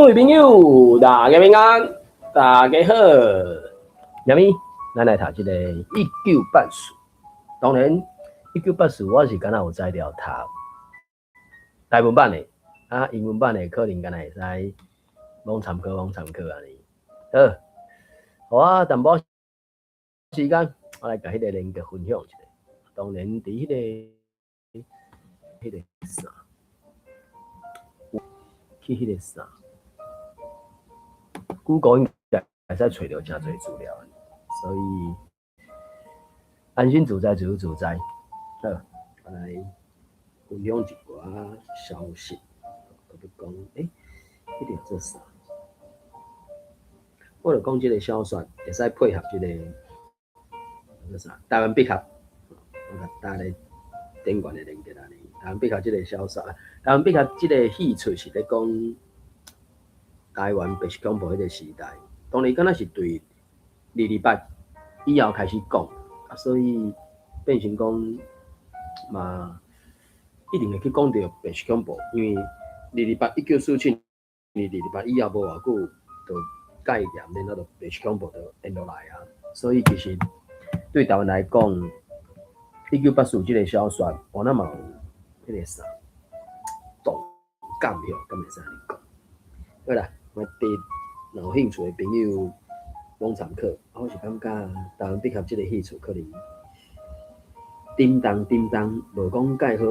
各位朋友，大家平安，大家好。下面咱来读这个1984。当然，1984我是敢若有材料读台文版的，英文版的可能敢若会使罔参考安尼。好，好啊，淡薄时间，我来甲迄个连结分享一下。当然，伫迄个啥，去迄个啥。Google 应该会使找到真侪资料，所以安心自在自由自在。好，我来分享一寡消息。特别讲，迄个做啥？我就讲即个小选会使配合即个做啥？台湾必合，我甲大家点关的连结安尼。台湾必合即个小选，台湾必合即个戏出是咧讲。台湾白色恐怖迄个时代，当然敢若是对228以后开始讲，所以变成讲嘛，一定会去讲到白色恐怖，因为1947年228以后无偌久，就戒严，然后就白色恐怖就延落来啊。所以其实对台湾来讲，1984这个小说，我那嘛有迄个啥动感票，敢会使安尼讲。好啦。我对有兴趣的朋友拢参考，我是感觉台湾必合这个戏出可能叮当，无讲介好，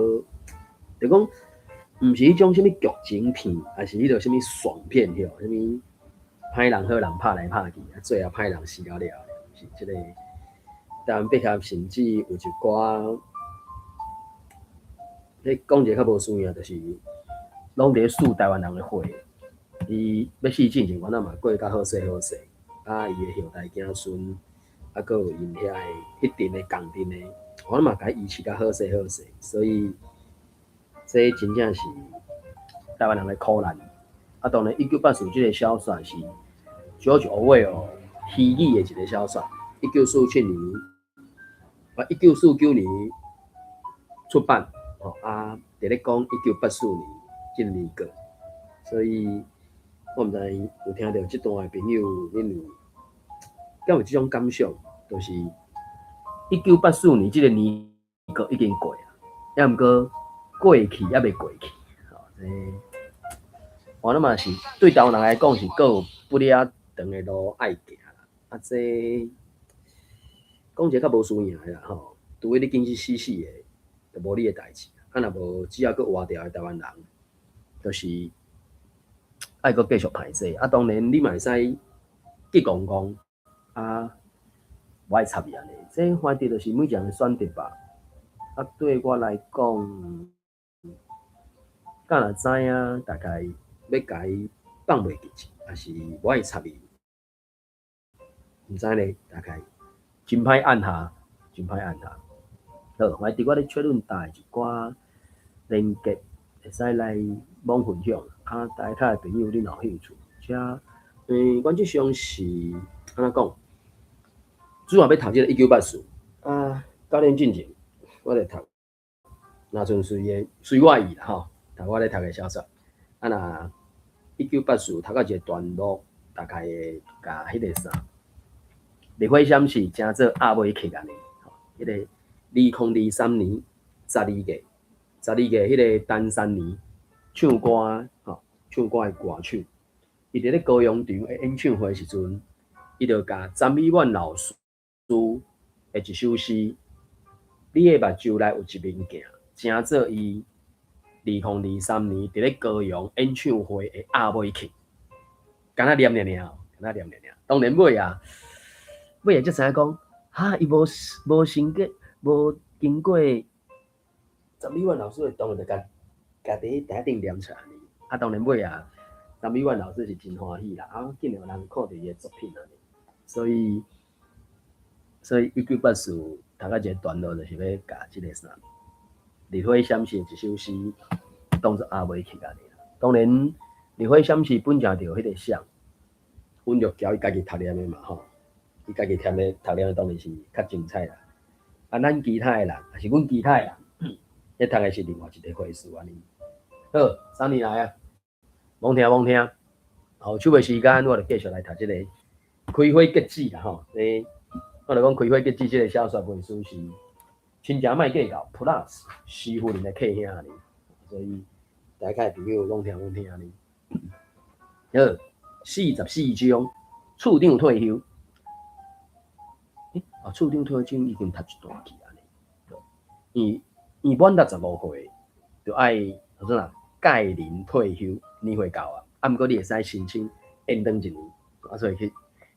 就讲毋是迄种什么剧情片，还是迄种什么爽片吼，什么歹人好人拍来拍去，最后歹人死了了，是这个台湾必合，甚至有一寡，你讲一个较无需要，就是拢伫数台湾人的血。伊要死之前，我那嘛过较好势，伊的后代子孙，阁有因遐的迄阵的共阵的，我那嘛甲伊维持较好势，所以这真正是台湾人的苦难。当然，1984这个小说是 George Orwell 虚拟的一个小说，1949年出版，伫咧讲1984年这年个，所以。我毋知有听到这段的朋友，恁有这种感想？就是1984年这个年个已经过啊，也毋过过去也未过去。我那嘛是对台湾人来讲是阁有不了长的路爱行啦。这讲一个较无需要的啦吼，除非你经济死的，就无你的代志。若无只要阁活掉的台湾人，就是。爱阁继续排挤当然你嘛会使去讲，我爱插伊安尼。这反正就是每个人的选择吧。对我来讲，敢若知影大概要甲伊放袂记去，还是我爱插伊，毋知咧，大概真歹按下。好，我伫我咧确认带一寡连结，会使来网分享。大家的朋友，恁有兴趣？原则上是安怎讲？主要要读这个19849年进前，我咧读，若纯随我意啦吼，读我咧读的小说。若1984读到一个段落，大概会甲迄个啥，烈火闪是正做阿尾克安尼。迄个2023年12月迄个单3年唱歌唱歌的歌手，伊伫咧高雄场的演唱会时阵，伊就甲詹美婉老师的一首诗：你的目睭内有一面镜，正做伊2023年伫咧高雄演唱会的阿尾曲，敢若念念。当然尾啊，才知影讲，伊无经过詹美婉老师的同意，就甲伫台顶念出来。当然尾啊，詹美婉老师是真欢喜啦，竟然有人看到伊的作品安尼，所以1984读到一个段落，就是要甲即个啥，烈火闪是一首诗，当作阿尾曲安尼。当然，烈火闪是本正着迄个像，阮着交伊家己读念的嘛吼，伊家己读念的当然是较精彩啦。咱其他的人，还是阮其他的人，迄读的是另外一个回事安尼。好，3年来啊，罔听。后手尾时间，我就继续来读这个开花结籽啦吼。我就讲开花结籽这个小说本书是亲情卖计较 Plus 师傅人的客兄呢，所以大家朋友拢听呢。好，44章，处长退休。处长退休已经读一段去啊呢。伊满65岁，就爱何种啦？届龄退休，年岁到啊。啊，毋过你会使申请延长1年，所以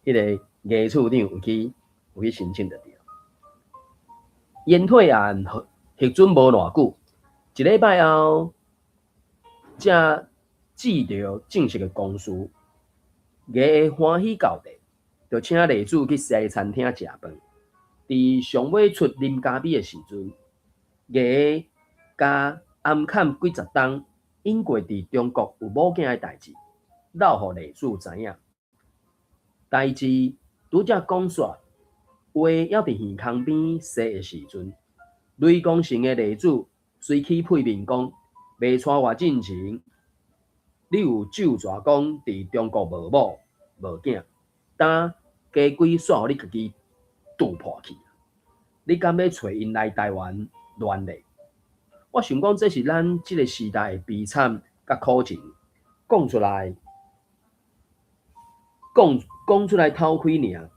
迄个艺处长有去申请就对了。延退案核准无偌久，一礼拜后，才寄到正式的公司。艺欢喜到地，就请例子去西餐厅食饭。伫上尾出啉咖啡的时阵，艺甲暗砍几十冬因过伫中国有某囝的代志，闹互例子知影。代志拄则讲煞，话还伫耳孔边说的时阵，雷公城的例子随起配面讲，未娶我进前，你有酒蛇讲伫中国无某无囝，当家规煞互你家己渡破去。你敢要找因来台湾乱嘞？我想讲，这是咱这个时代的悲惨甲苦情，讲出来偷开尔。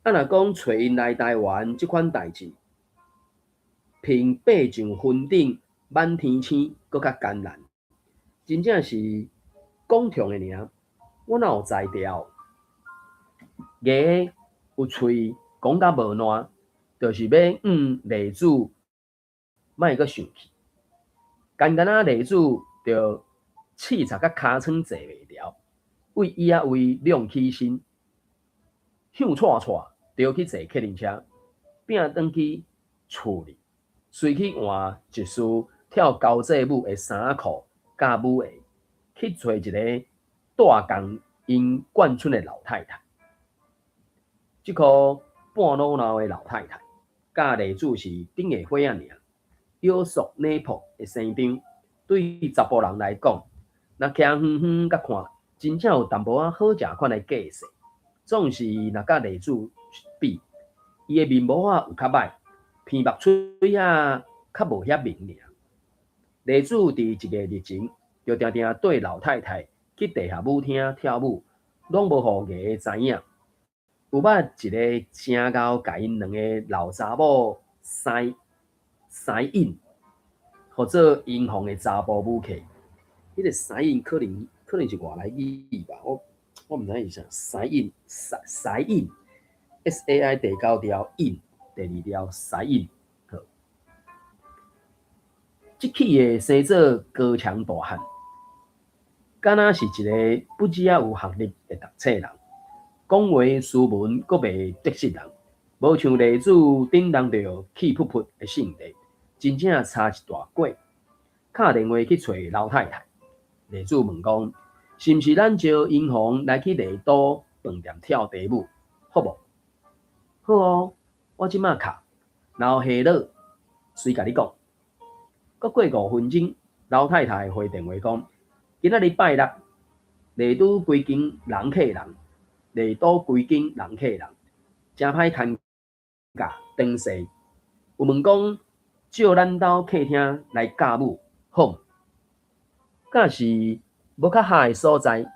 啊，若讲找因来台湾这款代志，凭爬上云顶满天星，搁较艰难。真正是讲痛的尔，我哪有才调？牙有喙讲甲无烂，就是要例子，莫阁想去。简单啊，例子就刺插甲尻川坐袂牢，为伊啊为亮起身，向错就去坐客人车，摒转去厝里，随去换一束跳高制舞的衫裤甲舞鞋，去找一个大江因贯村的老太太。即个半老闹的老太太，甲例子是顶下火仔尔。腰束内仆的生张，对查甫人来讲，若徛远甲看，真正有淡薄仔好食款的架势。总是若甲例子比，伊的面膜有较歹，鼻目喙啊较无遐明尔。例子伫一个日前，就定定对老太太去地下舞厅跳舞，拢无互艺知影。有捌一个正狗甲因两个老查某塞印，或者银行的查甫母客，迄个塞印可能是外来语吧，我毋知影是啥。塞印 ，SAI 第9条印，第2条塞印。即起的生做高强大汉，敢若是一个不只有学历的读册人，讲话斯文阁袂得失人，无像例子顶当着气噗噗的性地，真正差一大过。打电话去找老太太，例子问讲，是毋是咱招银行来去丽都饭店跳茶舞，好无？好哦，我即马卡，然后下落随甲你讲。阁过5分钟，老太太回电话讲，今仔日拜六，丽都规间人客人，丽都规间人客人，真歹牵价长势。有问讲，借咱兜客厅来教舞，好毋？敢是无较好的所在，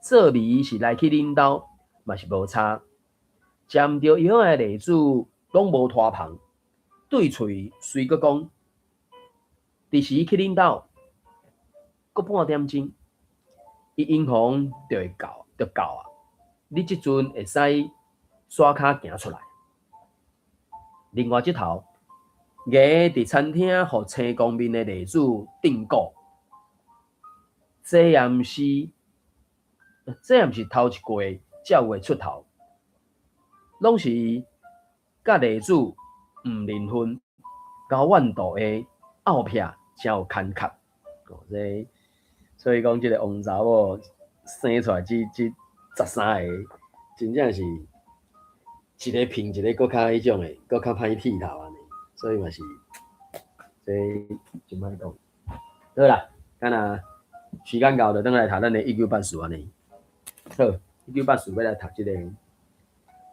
做味是来去恁兜，嘛是无差。食毋着药的例子，拢无拖棚，对喙随阁讲，伫时去恁兜，阁半点钟，伊银行就会到啊。你即阵会使刷骹行出来。另外一头，艺伫餐厅互青光面的例子定稿。这也毋是头一季才有诶出头，拢是甲例子毋认分，高怨度的后壁才有坎坷。所以讲，即个王查某生出来即13个，真正是一个拼一个，搁较迄种诶，搁较歹剃头安尼。所以嘛是，这真歹讲。好啦，干若时间到就转来谈咱的1984安尼。好，1984要来读这个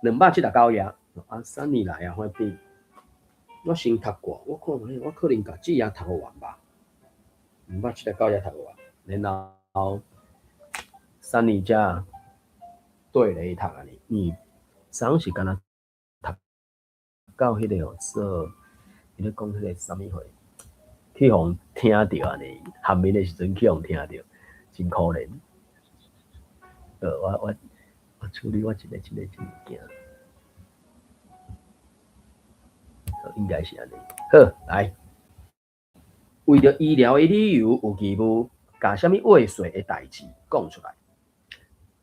279页，啊，3年来啊，反正我先读过，我看我可能把这页读完吧，279页读完，然后3年才对咧读安尼，上是敢若读到迄个做，伊咧讲迄个啥物货，去互听着安尼，寒眠的时阵去互听着，真可怜。我处理我一个物件，应该是安尼。好，来，为着医疗的理由，有义务甲啥物畏缩的代志讲出来。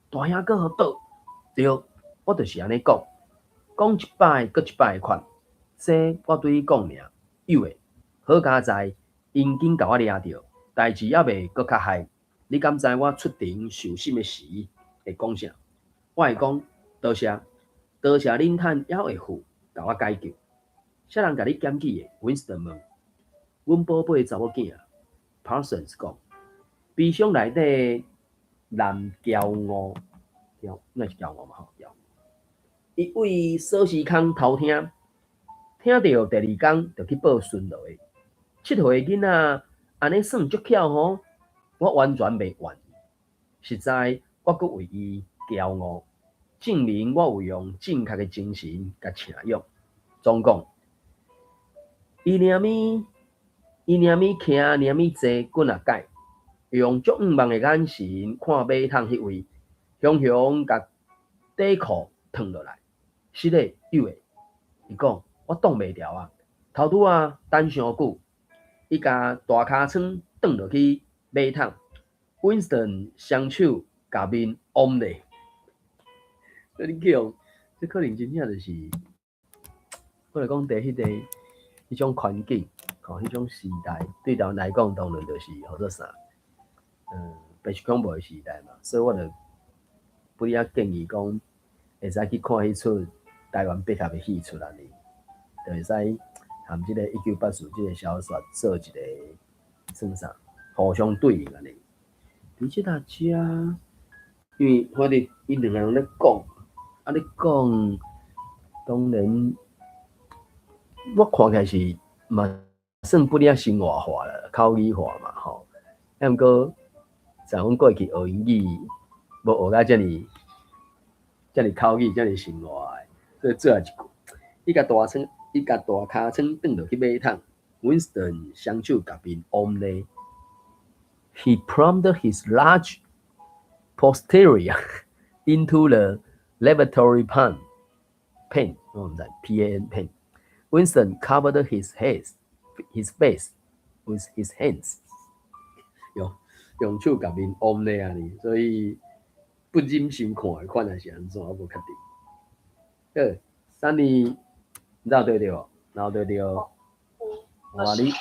大兄搁好倒，对，我就是安尼讲，讲一摆搁一摆的款。这我对你讲尔，有诶，好佳在因紧甲我掠着，代志还未搁较害。你敢知我出庭受审的时会讲啥？我会讲多谢，多谢恁趁还会付甲我解救。啥人甲你检举的 ？Winston 问。阮宝贝查某囝 Parsons 讲，悲伤内底男骄傲，应该是骄傲嘛吼，伊为锁匙孔偷听，听到第二天就去报巡逻的。7岁的囡仔安尼算足巧吼，我完全袂愿意。实在我阁为伊骄傲，证明我有用正确的精神甲请用。总讲，伊连咪徛，连咪坐，滚啊改，用足毋望的眼神看马桶迄位，雄雄甲底裤脱落来。是嘞，有诶。伊讲我挡袂牢啊，头拄啊等伤久，伊甲大骹床转落去马桶 ，Winston 双手甲面往咧。这你叫，这可能真正就是，我来讲，迄种环境，迄种时代，对咱来讲当然就是叫做啥，白雪恐怖的时代嘛，所以我就不哩建议讲，会使去看迄出台湾八合的戏出安尼，就会使含即个1984即个小说做一个算啥，互相对应安尼。而且大家，因为反正伊两个人咧讲，啊咧讲，当然我看起来是嘛算不哩生活化了，口语化嘛吼。啊毋过，在阮过去学英语，无学到遮尔口语，遮尔生活诶，所以最后一句，伊甲大骹床转落去马桶 ，Winston 双手甲面往咧。He plumped his large posterior into the lavatory pan. P-A-N pen. Winston covered his face with his hands. 用手甲面往咧安尼，所以不忍心看的款也是安怎，我无确定。3年绕对着，绕对着，哇你。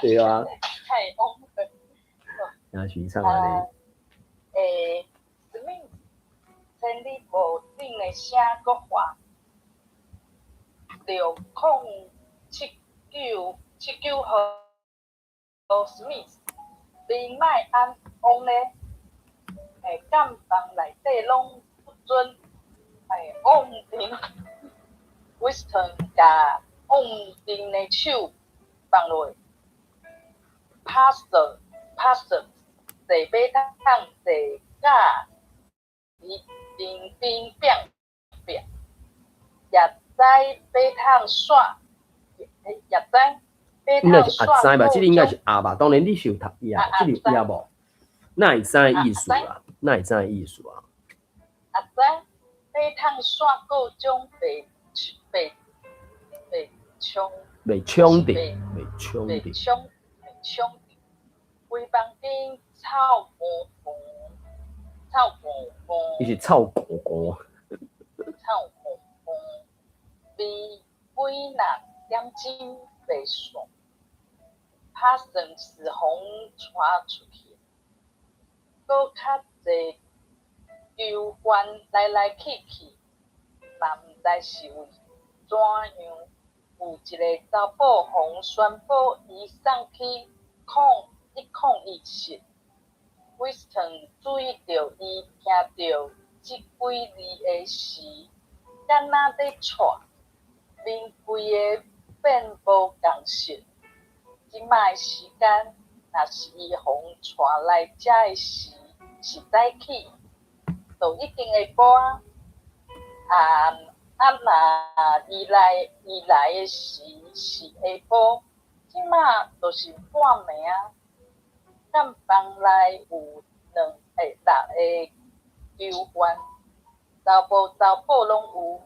对啊，太红了。也是唱安尼。什么？千里无顶的声国话，60779号Smith，你莫安往咧，监房内底拢不准，往顶 Winston 甲往顶的手放落。Pastor，坐马桶坐甲伊冰冰冰冰，也知马桶刷，也知马桶刷。应该是知吧？这个应该是吧？当然你是有读这个无？哪会知意思啊？哪会知意思啊？也知马桶刷各种被冲的。规房间臭烘烘，伊是臭糊糊，味几若点钟袂爽，拍算是风带出去，搁较济球员来去，嘛毋知是为怎样。有一个查甫互宣布伊送去控疫室， Winston 注意到伊听到即几字的时，敢若在喘，面规个变无共识。即摆时间，若是伊互带来遮的时，是早起，就一定会播啊。若伊来的时是下晡，即摆就是半暝啊。敢房内有6个球员，查甫查某拢有，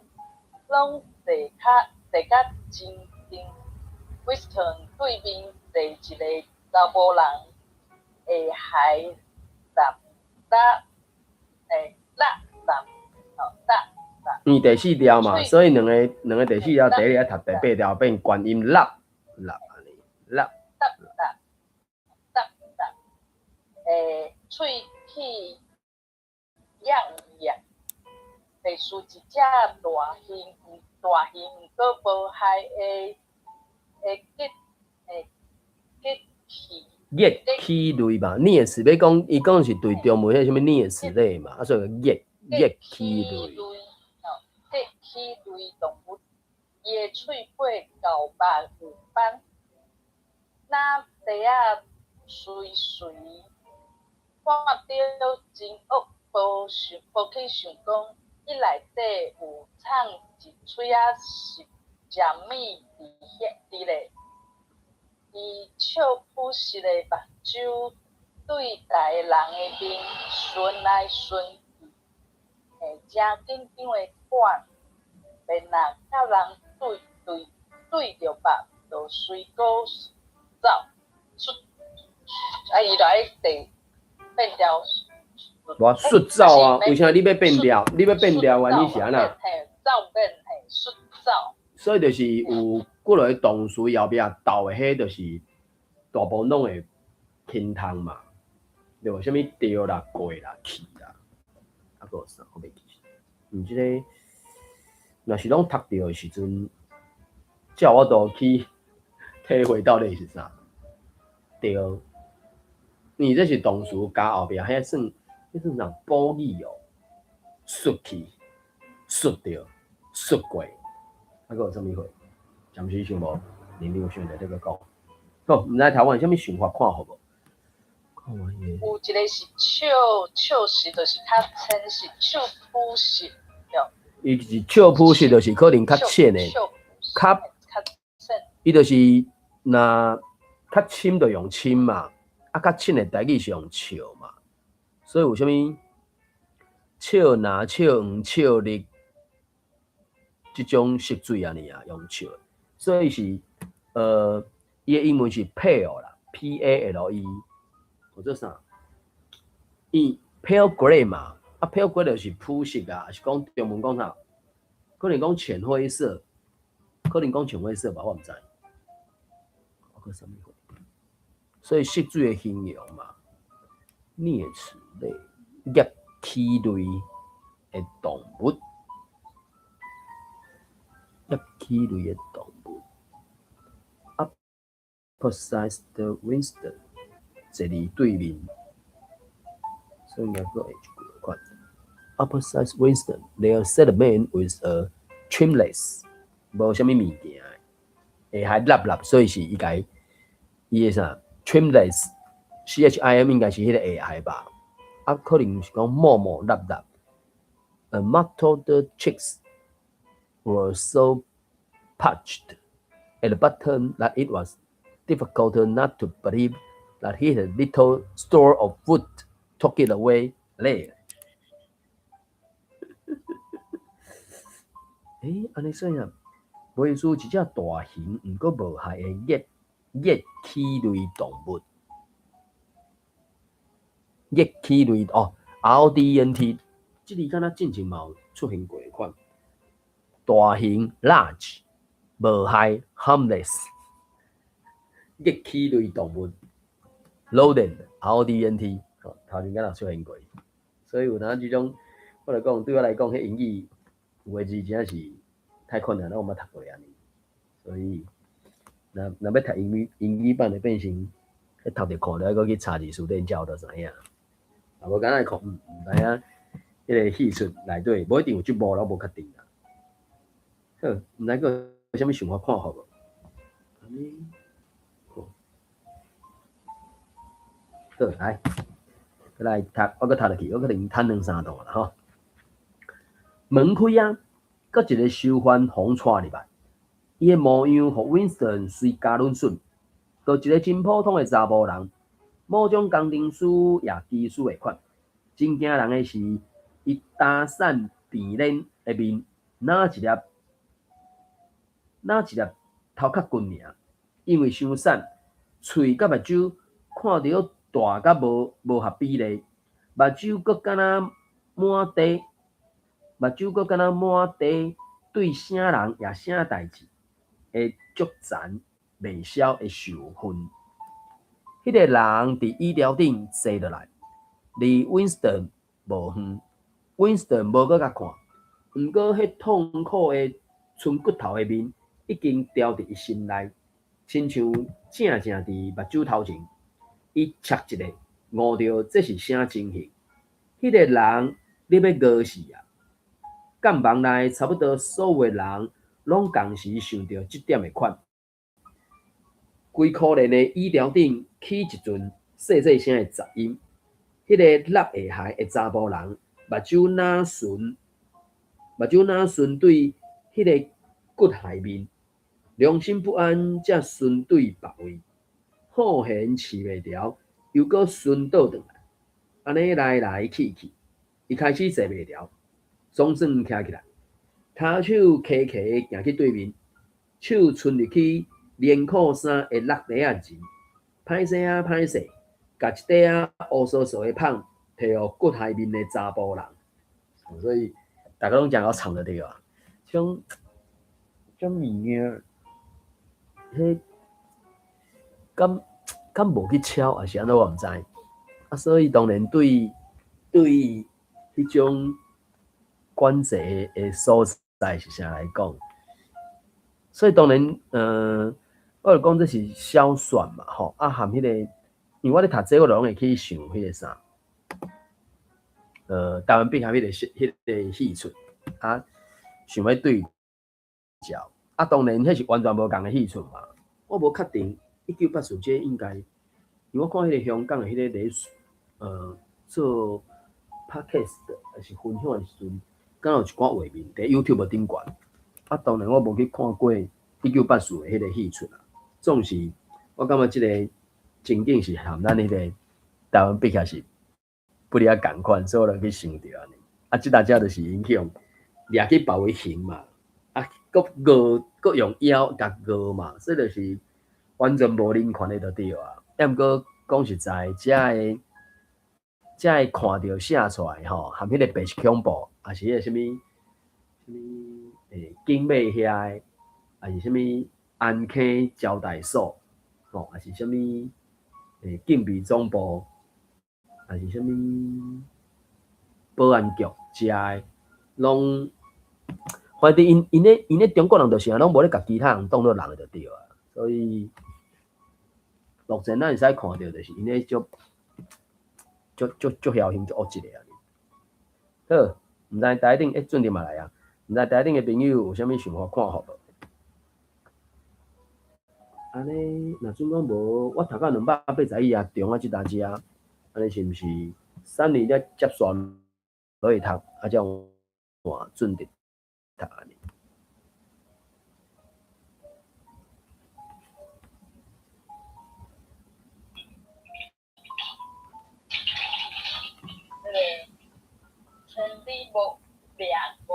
拢坐甲真定。Winston 对面坐一个查某人，会海搭搭，因第4条嘛，所以两个第4条第一个读第8条变关音落安尼落。喙齿痒痒，类似一只大型毋过无害叶齿类嘛，啮齿要讲，伊讲是对中文迄什么啮齿类嘛，所以叶齿类。叶齿类动物，伊的喙尾厚白有斑，那地啊随看到真恶，无去想讲，伊内底有藏一喙仔是食物伫咧。伊笑扑实的目睭对逐个人的面顺来顺去，真紧张的管，免若甲人对着目，就随过走。伊就爱第变调。我xuất走啊！为啥你要变调？你要变调原因是安那？走变xuất走。所以就是有几落动词后壁倒的，迄就是大部分拢会轻通嘛，对无？啥物调啦、过啦、去啦，啊，搁有啥？我袂记。即个若是拢读到的时阵，叫我都去体会到底是啥调。你这是动词加后壁，迄算啥补语哦？xuất去、xuất掉、xuất过，啊，搁有啥物货？暂时想无，林刘选在这个讲。好，毋知台湾有啥物想法看好无？看完耶。有一个是笑时，就是较浅，是笑扑时，对。伊是笑扑时，就是可能较浅的，较浅。伊就是若较深就用深嘛。啊，较深的台语是用笑嘛，所以有啥物笑拿、笑黄、笑绿即种色水安尼啊，用笑，所以是伊的英文是 pale 啦 ，P-A-L-E， 或者啥？伊 pale grey 嘛，啊 pale grey 就是肤色啊，是讲中文讲啥？可能讲浅灰色，可能讲浅灰色吧，我毋知。我讲啥物？所以色水的形容嘛，啮齿类、叶齿类的动物，叶齿类的动物。Opposite Winston， 坐伫对面，所以应该个会一句款。Opposite Winston, there sat a man with a trimless， 无啥物物件的，下海立，所以是伊个伊个啥？ trimless CHIM 应该是迄个 AI 吧，啊，可能是讲毛立。Mottled cheeks were so parched at the bottom that it was difficult not to believe that he had little store of food tucked away there. 安尼说啊，袂输一只大型毋过无害的叶齿类动物。叶齿类RODNT， 即字敢若进前嘛有出现过款。大型 large， 无害 harmless， 叶齿类动物 rodent RODNT， 头前敢若出现过。所以有当即种，我来讲对我来讲，迄英语有的字真是太困难了，我冇读过安尼。所以，若要读英语版，就变成读着看了，搁去查字词典才有得知影。无敢若看毋知影迄个戏出内底，无一定有即幕咯，无确定啦。好，毋知个有啥物想法看法无？安尼，好来，来读，我搁读落去，我可能趁两三段啦吼。门开啊，搁一个囚犯风带入来，伊的模样互 Winston 随加仑顺，搁一个真普通的查甫人，某种工程师也技师的款。真惊人的是，伊打散鼻脸的面，哪一粒头壳骨尔，因为伤瘦，喙甲目睭看着大甲无合比例，目睭阁敢若满地，对啥人也啥代志会足残袂消的受训。迄个人伫椅条顶坐落来，离 Winston 无远。Winston 无搁甲看，毋过迄痛苦的剩骨头的面已经掉伫伊心内，亲像正伫目睭头前。伊切一个，悟着这是啥情形。迄个人你要饿死啊！干房内差不多所有的人拢同时想到即点的款。规可怜的椅条顶起一阵细细声的杂音。迄个落下海的查甫人目睭哪顺对迄个骨骸面，良心不安，才顺对别位，好闲饲袂牢，又搁顺倒转来，安尼来去，伊开始坐袂牢，总算徛起来，骹手揢揢行去对面，手伸入去连裤衫的落底仔前，歹势，甲一块乌糟糟的棒摕互骨骸面的查甫人。所以大家拢讲要藏的对啊，种物件，迄敢无去敲，还是安怎我毋知。啊，所以当然对迄种管制的所在是啥来讲，所以当然，我就讲这是小选嘛，吼啊含迄个，因为我咧读这，我拢会去想迄个啥，台湾碧咸迄个戏出啊，想要对照啊，当然迄是完全无共的戏出嘛，我无确定1980这应该，因为我看迄个香港的迄个咧，做 podcast 还是分享的时阵，敢有一寡画面伫 YouTube 顶悬。啊，当然我无去看过1984的迄个戏出啦。总是我感觉即个情景是含咱迄个台湾比较是不离啊共款，所以我就去想着安尼。啊，即大家就是影响掠去别位行嘛，啊，搁用腰甲饿嘛，所以就是完全无人权的就对啊。抑毋过讲实在，才会看到写出来吼，含迄个白色恐怖，还是迄个什物景美遐的，还是什物安溪招待所，吼，还是什物警备总部，还是什物保安局遮的，拢反正因咧中国人就是拢无咧甲其他人当做人就对啊，所以目前咱会使看到就是因咧足侥幸足恶一个啊。好，毋知台顶准点嘛来啊？毋知台顶的朋友有啥物想法看法无？安尼，若准讲无，我读到280页中啊，即搭只，安尼是毋是3年才接线落去读，啊，才有换准点读安尼？千里无掠讲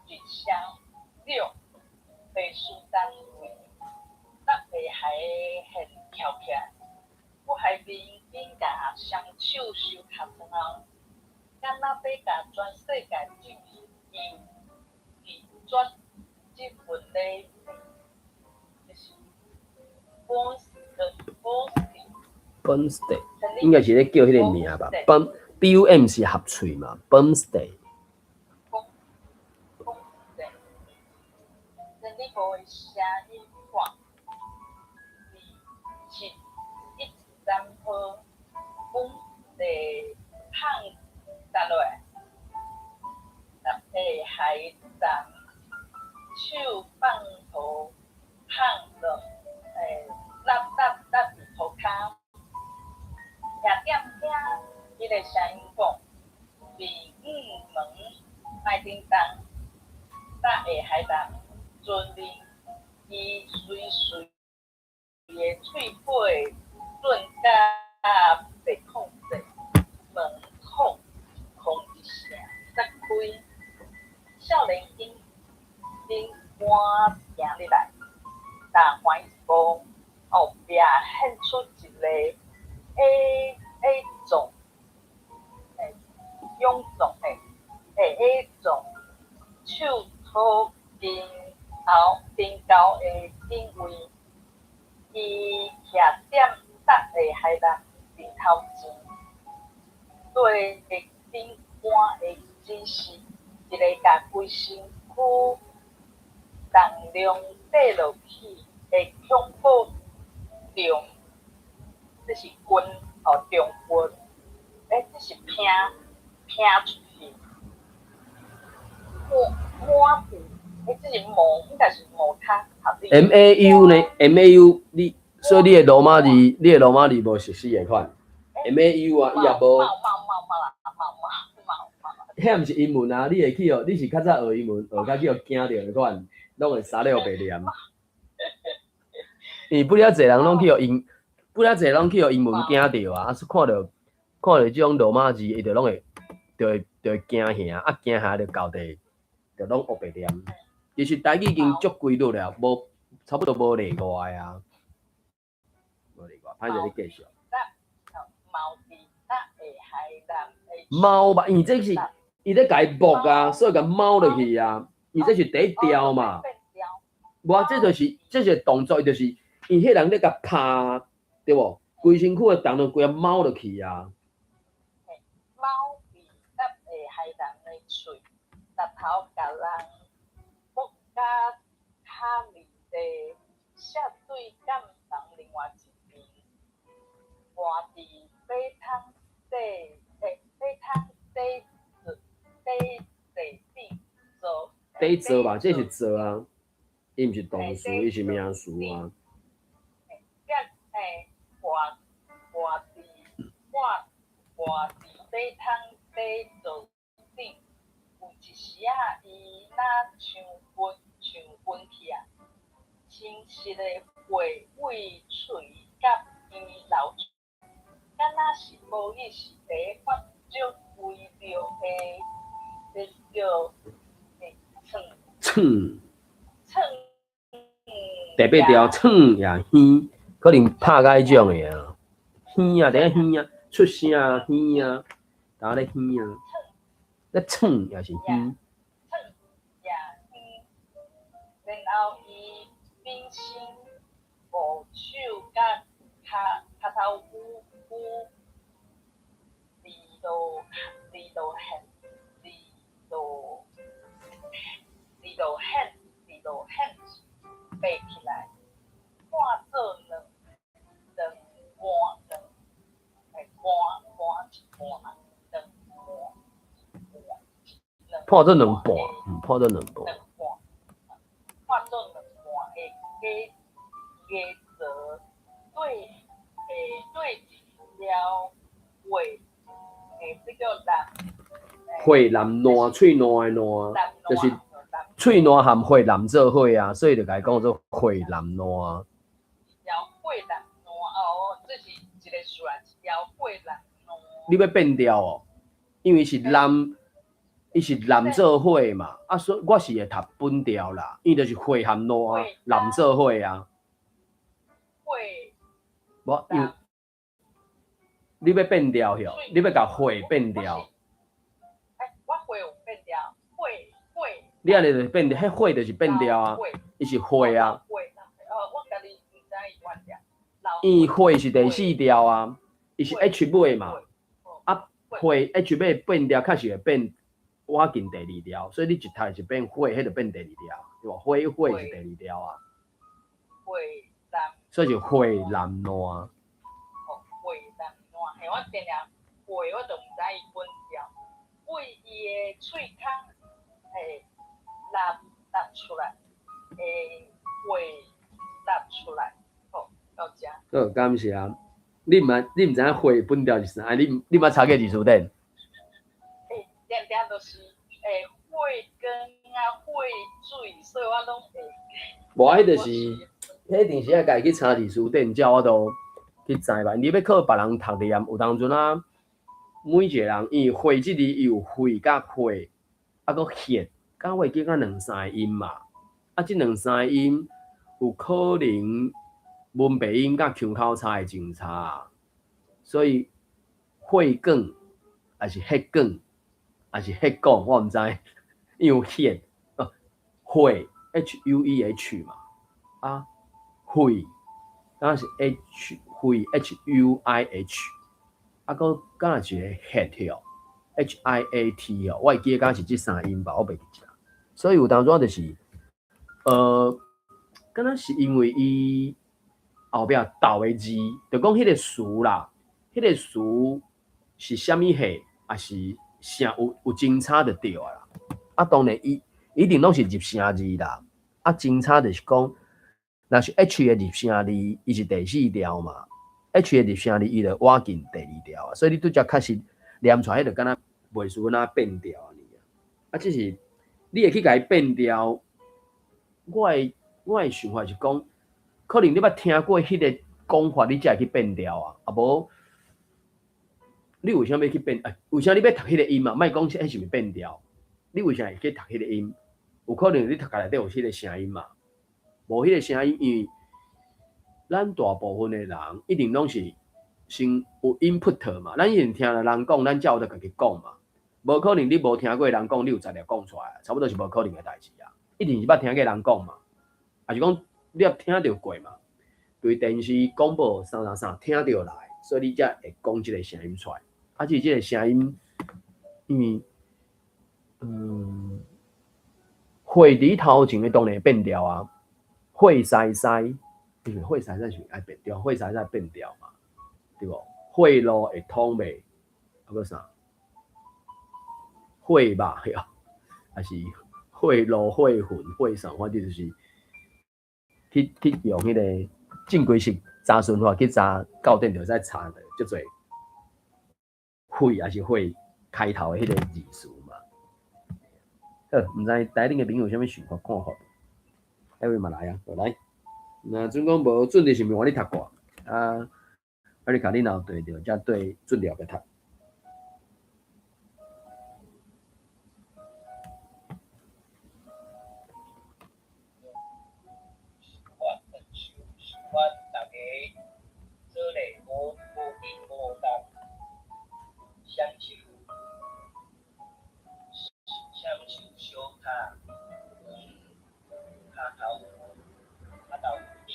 一声了，被书单位那被海很跳起来，我海面紧甲双手收卡身后，敢若要甲全世界注意伊转即份咧，就是Bumstead，应该是咧叫迄个名吧？BUM 是合喙嘛？Bumstead。千里无声音看，是13号本地巷等落，搭下海站，手放头，巷落，落伫涂骹，听点听，伊个声音讲，第五门卖叮当，搭下海站，准备伊随个喙尾润甲白控制，门空一声塞开，少年因赶行入来，但还一步后壁现出一个 A 状臃肿的 A 状手托顶高的警卫，伊徛点搭下海南面头前，对顶官的指示，一个甲规身躯重量缀落去的恐怖重，这是棍重棍，这是拼出去，满地，这是毛，应该是毛卡。MAU 呢 ？MAU 所以你的罗马字无熟悉的款。MAU 啊，伊也无。遐毋是英文啊！你会去哦，你是较早学英文，学到去惊着的款，拢会三了白念。伊不了侪人拢去英文惊着啊！看到这种罗马字，伊就拢会惊吓，啊惊吓就到地，就拢学白念。其实台语已经足几率了，无差不多无例外啊。无例外，歹势你继续。猫吧，伊这是伊咧甲伊木啊，所以甲猫落去啊。伊这是第一条嘛。无，这是动作，就是伊迄人咧甲拍，对无？规身躯会动到规个猫落去啊。猫鼻搭下海人的喙，头甲人木甲骹面地下对感人另外一边，换伫马桶底座吧，这是座啊，伊毋是动词，伊是名词啊。换伫马桶底座顶，有一时啊，伊若像滚去啊，清晰的血尾喙甲伊流出，敢若是无意识地发出微弱的第八条蹭呀哼，可能拍甲迄种的啊，哼啊，等下哼啊，出声啊，哼啊，大家咧哼啊，咧蹭也是哼。然后伊变身无手甲骹头舞，离路爬起来，看做两半，破做两半，破做两半。看做两半的加做对了血，这叫血蓝烂，喙烂的烂，就是喙烂含血蓝做伙啊，所以就甲伊讲做血蓝烂。条血蓝烂哦，这是一个数啊，一条血蓝烂。你要变调哦，因为是蓝。伊是蓝做伙嘛，啊，所以我是会读本调啦，伊就是血含烂蓝做伙啊。血，无，因为你要变调哟，你要甲血变调。我血有变调，血。你安尼就变调，迄血就是变调啊，伊是血啊。我家己唔知伊换调。伊血是第四调啊，伊是 H 尾嘛，啊，血 H 尾变调，确实会变。我近第二条，所以你一读是变血，迄就变第二条，对吧？血是第二条啊。血蓝，所以就血蓝烂。血蓝烂，嘿，我定定血我就唔知甲伊分掉，为伊的喙孔会纳出来，会纳出来。好，到这。好，感谢。你毋知影血分掉是啥？你捌查过字词典？定定就是血光啊、血水，所以我拢会。无，迄就是，迄一定是要家己去查字词典，才我都去知吧。你要靠别人读的有当阵啊，每一个人伊血即字有血甲血，啊个血，甲我记甲两三个音嘛。啊，即两三个音有可能文白音甲腔口差会真差，所以血管还是血管，还是血管，我毋知，因为血血 H-U-E-H 嘛，啊血当然是 H 血 H-U-I-H， 啊个敢若一个 hat 哦 H-I-A-T 哦，我会记敢是即三音吧，我袂记啦。所以有当阵就是敢若是因为伊后壁倒的字，就讲迄个词啦，迄个词是啥物系，还是声有真差就对啊啦。啊，当然伊一定拢是入声字啦。啊，真差就是讲，若是 H 的入声字，伊是第四条嘛 ，H 的入声字伊就挖进第二条啊，所以你拄则确实念出来，迄就敢若袂输那变调啊。啊，只是你会去甲伊变调，我的想法是讲，可能你捌听过迄个讲法，你才会去变调啊。啊无，你为啥要去变？为啥你要读迄个音嘛？莫讲迄是咪变调？你为啥会去读迄个音？有可能你读家内底有迄个声音嘛？无迄个声音，因为咱大部分的人一定拢是先有 input 嘛。咱一定听了人讲，咱才有得家己讲嘛。无可能你无听过人讲，你有材料讲出来，差不多是无可能的代志啊。一定是捌听过人讲嘛，还是讲你也听到过嘛？对电视广播啥听到来，所以你才会讲即个声音出来。啊，即个声音，因为血里头前的当然会变调啊，血塞塞，因为血塞塞是爱变调，血塞塞变调嘛，对无？血路会通袂？啊个啥？血吧，还是血路、血魂、血啥？反正就是去用迄个正规式查询法去查校电，就使查的，足侪血还是血开头的迄个字词嘛。毋知台顶的朋友有啥物想法看法？迄位嘛来啊，来。那准讲无准的是毋是我你读过啊？你甲你若对着，才对准了个读。大家做咧无紧无重，双手小卡，骹头低，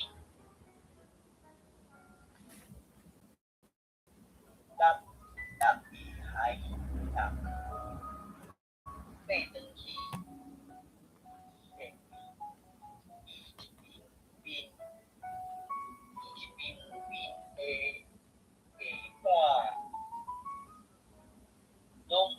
搭伊海搭爬转去，下半拢乌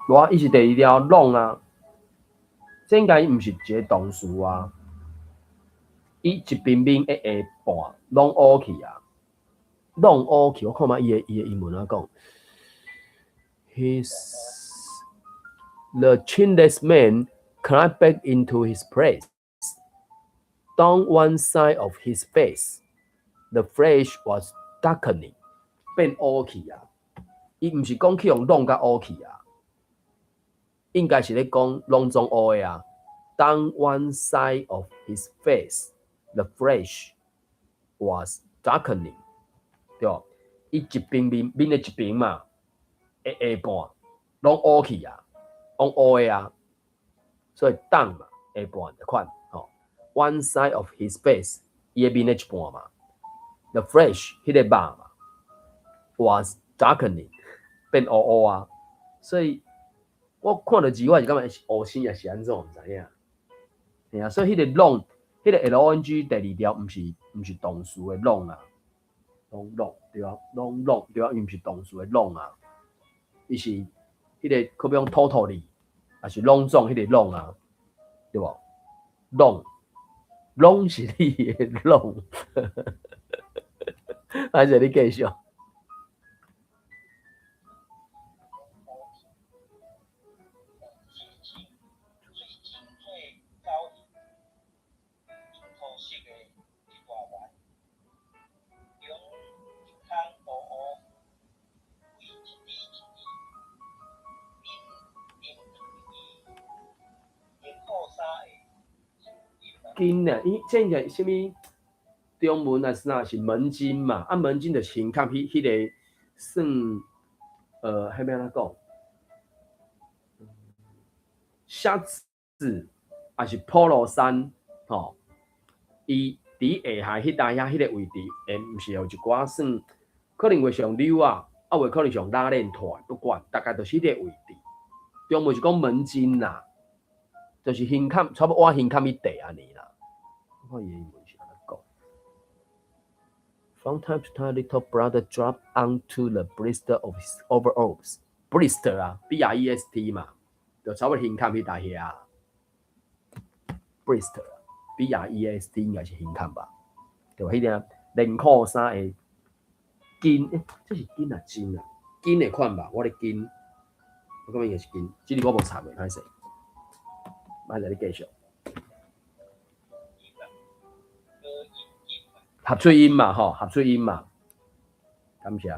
我伊是第二条拢啊，这应该毋是一个动词啊，伊一边边的下半拢乌去啊，拢乌去。我看嘛，伊的英文啊讲 ，the chinless man climbed back into his place. Down one side of his face, the flesh was darkening. 变乌去啊！伊毋是讲去用弄甲乌去啊，应该是咧讲拢总乌的啊。Down one side of his face, the flesh was darkening， 对吧？伊一边面的一边嘛，下半拢乌去啊，拢乌的啊，所以down嘛，下半就款吼。One side of his face， 伊的面的一半嘛 ，the flesh 迄个肉嘛 ，was darkening 变乌乌啊，所以我看到字我是感觉是恶心也是安怎，唔知影。嘿啊，所以迄个 long， 迄个 long 第二条毋是动词的 long 啊 ，long 对啊 ，long 对啊，伊毋是动词的 long 啊，伊是迄个可比讲 totally， 还是隆重迄个 long 啊，对无 ？long 是你的 long， 还是你继续？巾啊，伊这个什么中文啊是哪是门巾嘛？啊门巾的形看迄个算还要安怎讲？靴子还是 polo 衫吼？伊伫下海迄搭遐迄个位置，毋是有一寡算可能会上溜啊，啊会可能上拉链拖，不管，大概就是迄个位置。中文是讲门巾啦，就是胸坎，差不多我胸坎迄地安尼啦。我看伊英文是安怎讲。From time to time, little brother dropped onto the blister of his overalls. Blister 啊 ，B-R-E-S-T 嘛，就差不多胸坎迄搭遐。blister B-R-E-S-T 应该是胸坎吧？对吧？迄条连裤衫的巾，这是巾啊巾啊，巾的款吧？我的巾，我感觉应该是巾，这里我无查过，歹势，歹势你继续。合喙音嘛，吼，合喙音嘛，感谢。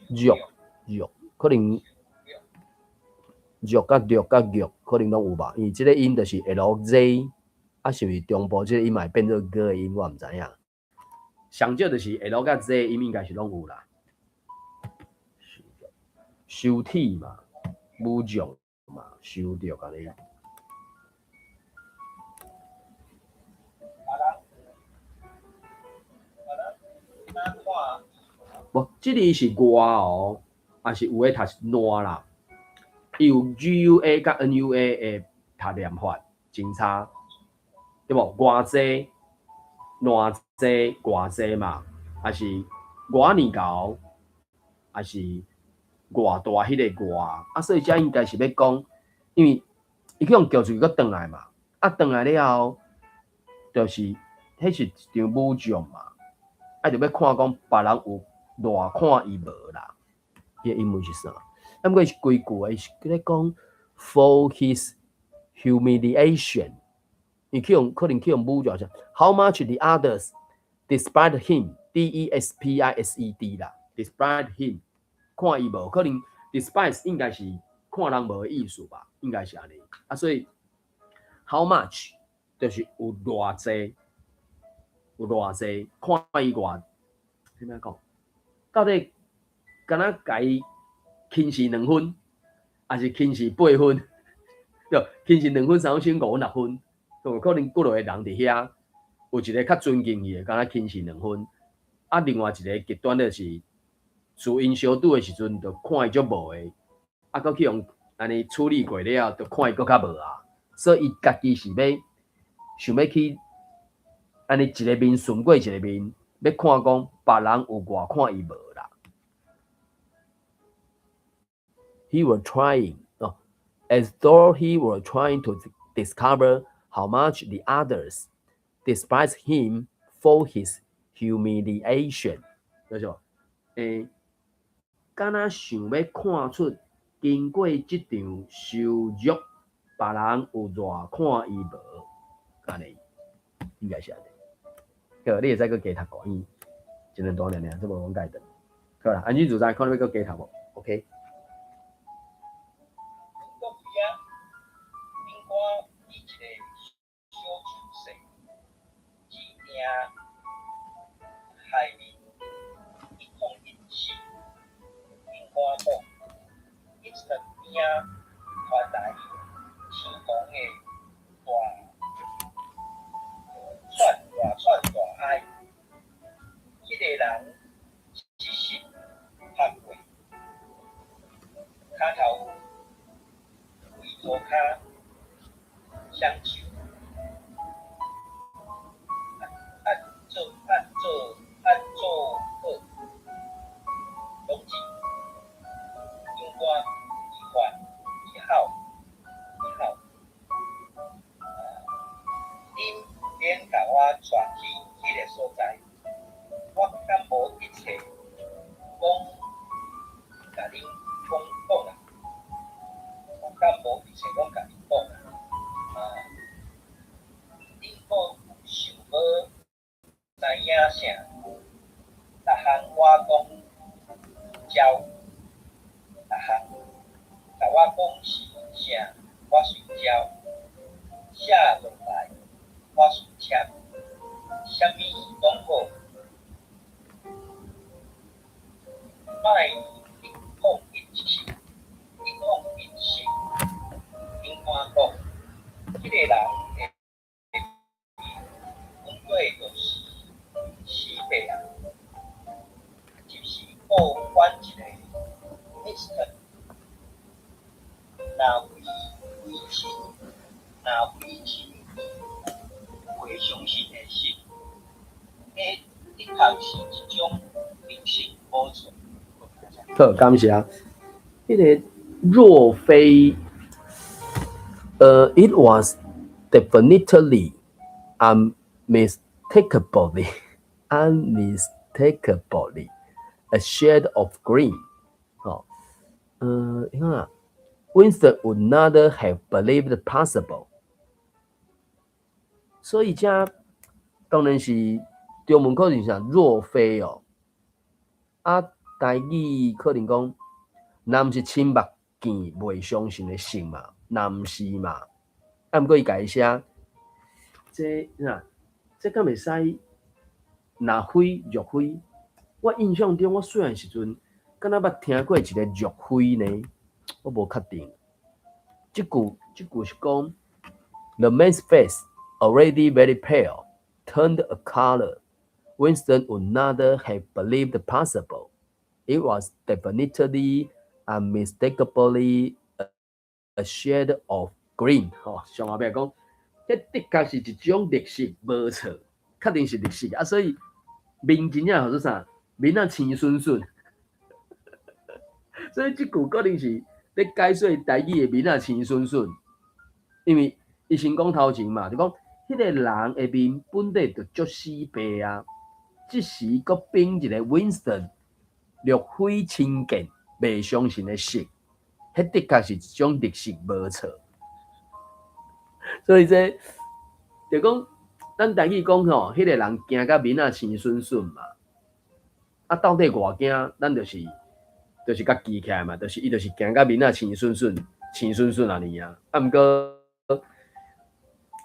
肉，可能肉甲肉甲肉可能拢有吧，因为即个音就是 LZ， 啊是毋是中部即个音嘛变做 G 的音，我毋知影。上少就是 L 甲 Z 的音应该是拢有啦。收体嘛，母种嘛，收着安尼。无，即个是外哦，也是有诶读是烂啦。伊有 GUA 甲 NUA 诶读念法，真差，对无？偌济、偌济、偌济嘛，还是偌年高，还是偌大迄个偌啊？所以遮应该是要讲，因为伊去用叫出个转来嘛，啊转来了后，就是迄是一场武将嘛，啊就要看讲别人有偌看伊无啦。伊英文是啥？啊，毋过是规句诶，是咧讲 for his humiliation。伊可能去用武将啥 ？How much the others despite him? D-E-S-P-I-S-E-D 啦 ，despite him 看伊无，可能 despise 应该是看人无诶意思吧，应该是安尼。啊，所以 how much 就是有偌济，有偌济，看伊偌，怎么讲？到底敢若甲伊轻视2分，还是轻视8分？对，轻视2分、3分、5分、6分，有可能几落个人伫遐，有一个较尊敬伊，敢若轻视2分，啊，另外一个极端就是自因相拄的时阵，就看伊足无的，啊，佮去用安尼处理过了，就看伊佮较无啊，所以伊家己是要想要去安尼一个面顺过一个面，要看讲别人有偌看伊无啦。He was trying, as though he were trying to discover how much the others despised him for his humiliation。叫做敢若想要看出经过即场羞辱，别人有偌看伊无，安尼应该是安尼。好，你会使佮加读国语，真两段尔，这无讲解的。好啦，安尼就知看你要佮加读无 ？OK。海面104樱花岛，一层边传来青红的大海，迄个人一时拍过，骹头为涂骹双手。按做好，拢是因我以好，恁免甲我带去迄个所在，我敢无一切甲恁讲啦，我敢无一切甲恁讲啦，恁个想无知影啥？逐项我讲教，逐项甲我讲是啥，我随教，写落来我随签，啥物拢好，莫一讲一次，因我讲，迄个人会本对就是死白啊。我管一个 instant， 若为亲，袂相信的信，迄的确是一种人性保存。好，感谢。迄个若非，it was definitely unmistakably a shade of green。好，你看啊 ，Winston would not have believed possible。所以这当然是中文可能是若非哦，啊，台语可能讲，若毋是亲目见袂相信的信嘛，若毋是嘛，啊，毋过伊家己写，这敢袂使若非若非？我印象中，我细汉时阵，敢若捌听过一个若非呢，我无确定。这句是讲 ，The man's face already very pale, turned a color. Winston would not have believed possible. It was definitely, unmistakably a shade of green。上后壁讲，这的确是一种绿色，无错，确定是绿色啊。所以面真正叫做啥？面啊青顺顺。所以这句可能是咧解说台语的面啊青顺顺，因为伊先讲头前嘛，就讲迄个人的面本底就足死白啊，即时搁变一个 Winston 绿非亲见，袂相信的色，迄的确是一种绿色，无错。所以这就讲，咱台语讲吼，迄个人行甲面啊青顺顺嘛，啊到底偌惊，咱就是甲记起来嘛，就是伊就是行甲面啊青顺顺安尼啊。啊，毋过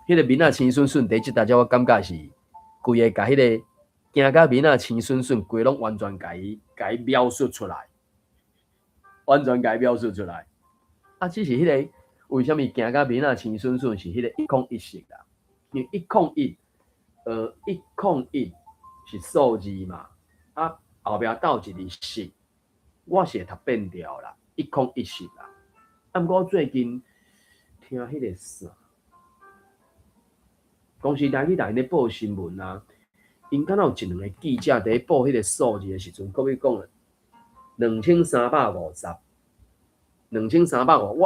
迄个面啊青顺顺，第一大家我感觉是规个甲迄个行甲面啊青顺顺，规拢完全甲伊描述出来，啊，只是迄个为什么行甲面啊青顺顺是迄个101色啦？因为101是数字嘛，啊后壁倒一个色。我是会读变调啦，101色啦。啊，毋过最近听迄个啥，公司台去内咧报新闻啊，因敢若有一两个记者伫咧报迄个数字的时阵，搁要讲了2350，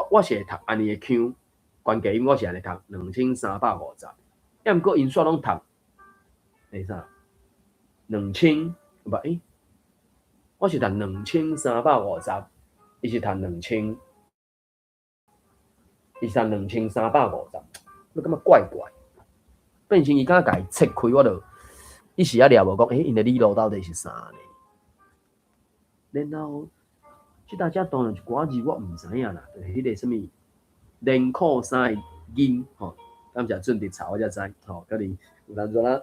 我是会读安尼的腔，关键音我是安尼读2350，要毋过因煞拢读，啥2000不我是读2350，伊是读2350，我感觉怪怪，变成伊敢甲伊切开，我就一时也了无讲，因的理路到底是啥呢？然后，即大家当然一寡字我毋知影啦，就是迄个什么连裤衫的银吼，感谢准直查我才知，可能有当阵啊，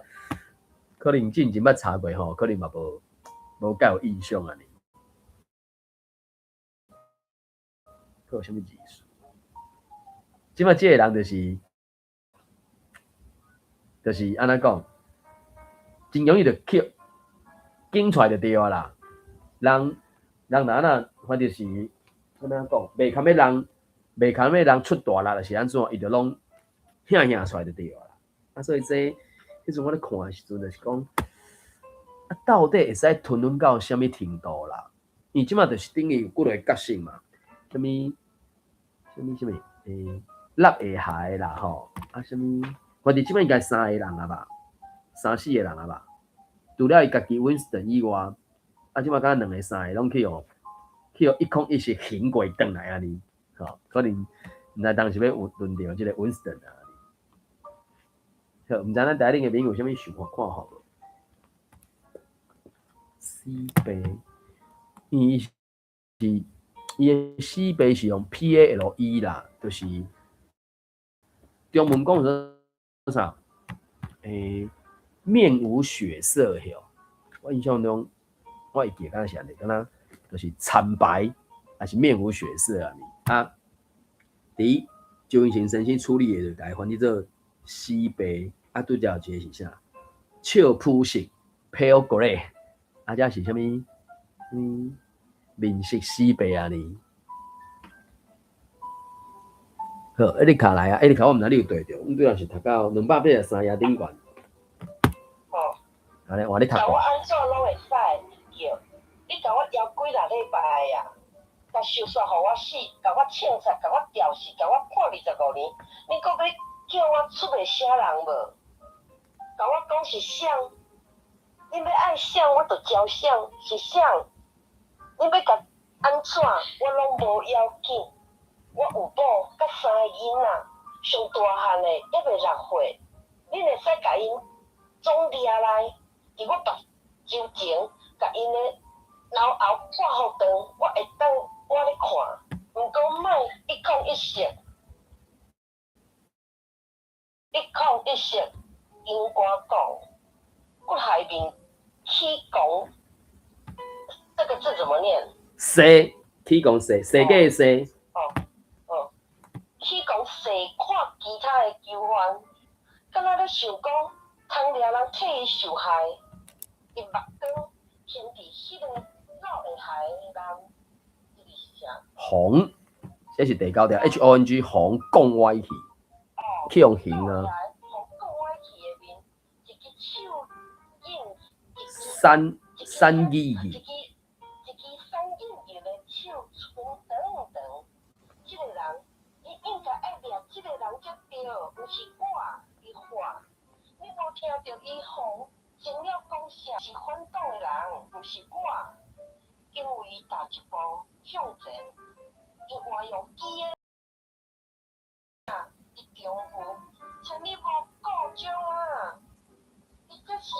可能之前捌查过吼，可能嘛无介有印象啊呢。有啥物字数？即摆即个人就是安怎讲，真容易就紧出来就对啊啦。人若反正是安怎讲，袂堪要人出大力，就是安怎，伊就拢响出来就对啊啦。啊，所以迄阵我咧看的时阵，就是讲，啊，到底会使吞吞到啥物程度啦？因为即摆就是等于有几个角色嘛，啥物，六个孩啦吼，啊啥物，反正即摆应该3个人啊吧，3、4个人啊吧。除了伊家己 Winston 以外，啊即摆敢若2个3个拢去互101醒过转来安尼，吼，可能毋知当时要轮到即个 Winston 啊。好，毋知咱台顶个朋友有啥物想法看好无？死背，伊的死背是用 PALE 啦，就是中文讲是啥？面无血色吼。我印象中，我会记敢是安尼，敢若就是惨白，还是面无血色啊？啊，伫周云成先生处理的就改翻译做死白，啊，拄则一个是啥？笑肤色 （pale grey），啊，这是啥物？面色死白啊呢？好，艾丽卡来啊！艾丽卡，我毋知你有对着，阮对人是读到283页顶悬。哦。安尼，换你读过。我安怎拢会使叫？你甲我邀几落礼拜啊？甲收煞互我死，甲我清杀，甲我吊死，甲我判25年。你搁要叫我出来啥人无？甲我讲是啥？你要爱啥，我就交啥，是啥？你要甲安怎，我拢无要紧。我有某甲3个囡仔，上大汉的还袂6岁，恁会使甲因总掠来，伫我目睭前，甲因的脑后挂互长，我会当我咧看，毋过莫101色，因我讲，我下面起讲，这个字怎么念？起讲世界的世。起讲细看其他的囚犯，敢若咧想讲，通掠人替伊受害，伊目光偏伫迄个老会害的人，这个是啥？红，这是第9条 HONG 红讲歪去，去用刑啊。红讲歪去的面，一只手印，三字。一支三印的手伸长长，这个人。应该爱掠这个人才对，不是我伊话。你无听到伊红成了讲啥是反党的人，不是我。因为伊踏一步向前，伊换用机的一重复，像你无顾招啊！伊这是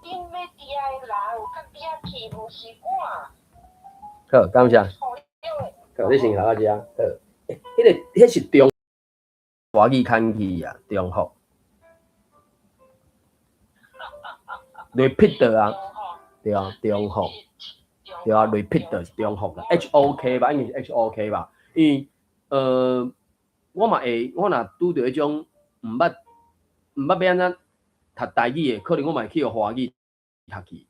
恁要抓的人，甲抓去，不是我。好，感谢。好，你先好啊，姐。好。迄是中华语看起啊，中福。repeat 啊，对啊，中福，对啊 ，repeat 是中福啦 ，HOK 吧，应该是 HOK 吧。因为我嘛会，我若拄着迄种毋捌要安怎读台语的，可能我嘛会去华语读去。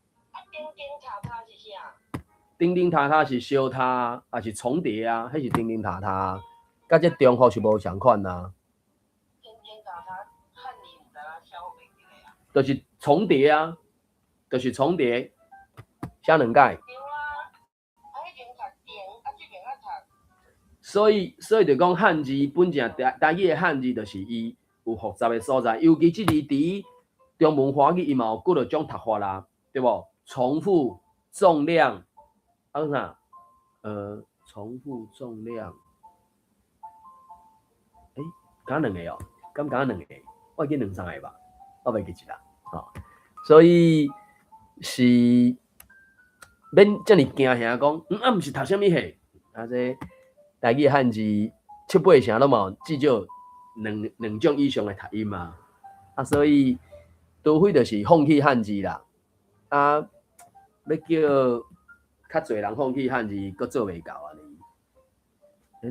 叮叮塔塔是小塔，还是重叠啊？还是叮叮塔塔？甲这中福是无相款啊。叮叮塔塔，汉语毋知影写袂记个啊。就是重叠啊，就是重叠，写两解。对啊，迄边读叮，这边读。所以就讲汉字本正台语的汉字，就是伊有复杂的所在，尤其这字伫中文华语伊嘛有几多种读法啦，对无？重复、重量。啊啥？重复重量，敢2个哦，敢2个？我记2、3个吧，我袂记一啦。吼，所以是免遮尔惊吓讲，毋是读啥物系？啊，这台语汉字7、8成拢嘛至少两种以上的读音嘛。啊，所以除非就是放弃汉字啦，啊，要叫较侪人放弃汉字，佫做袂到安尼。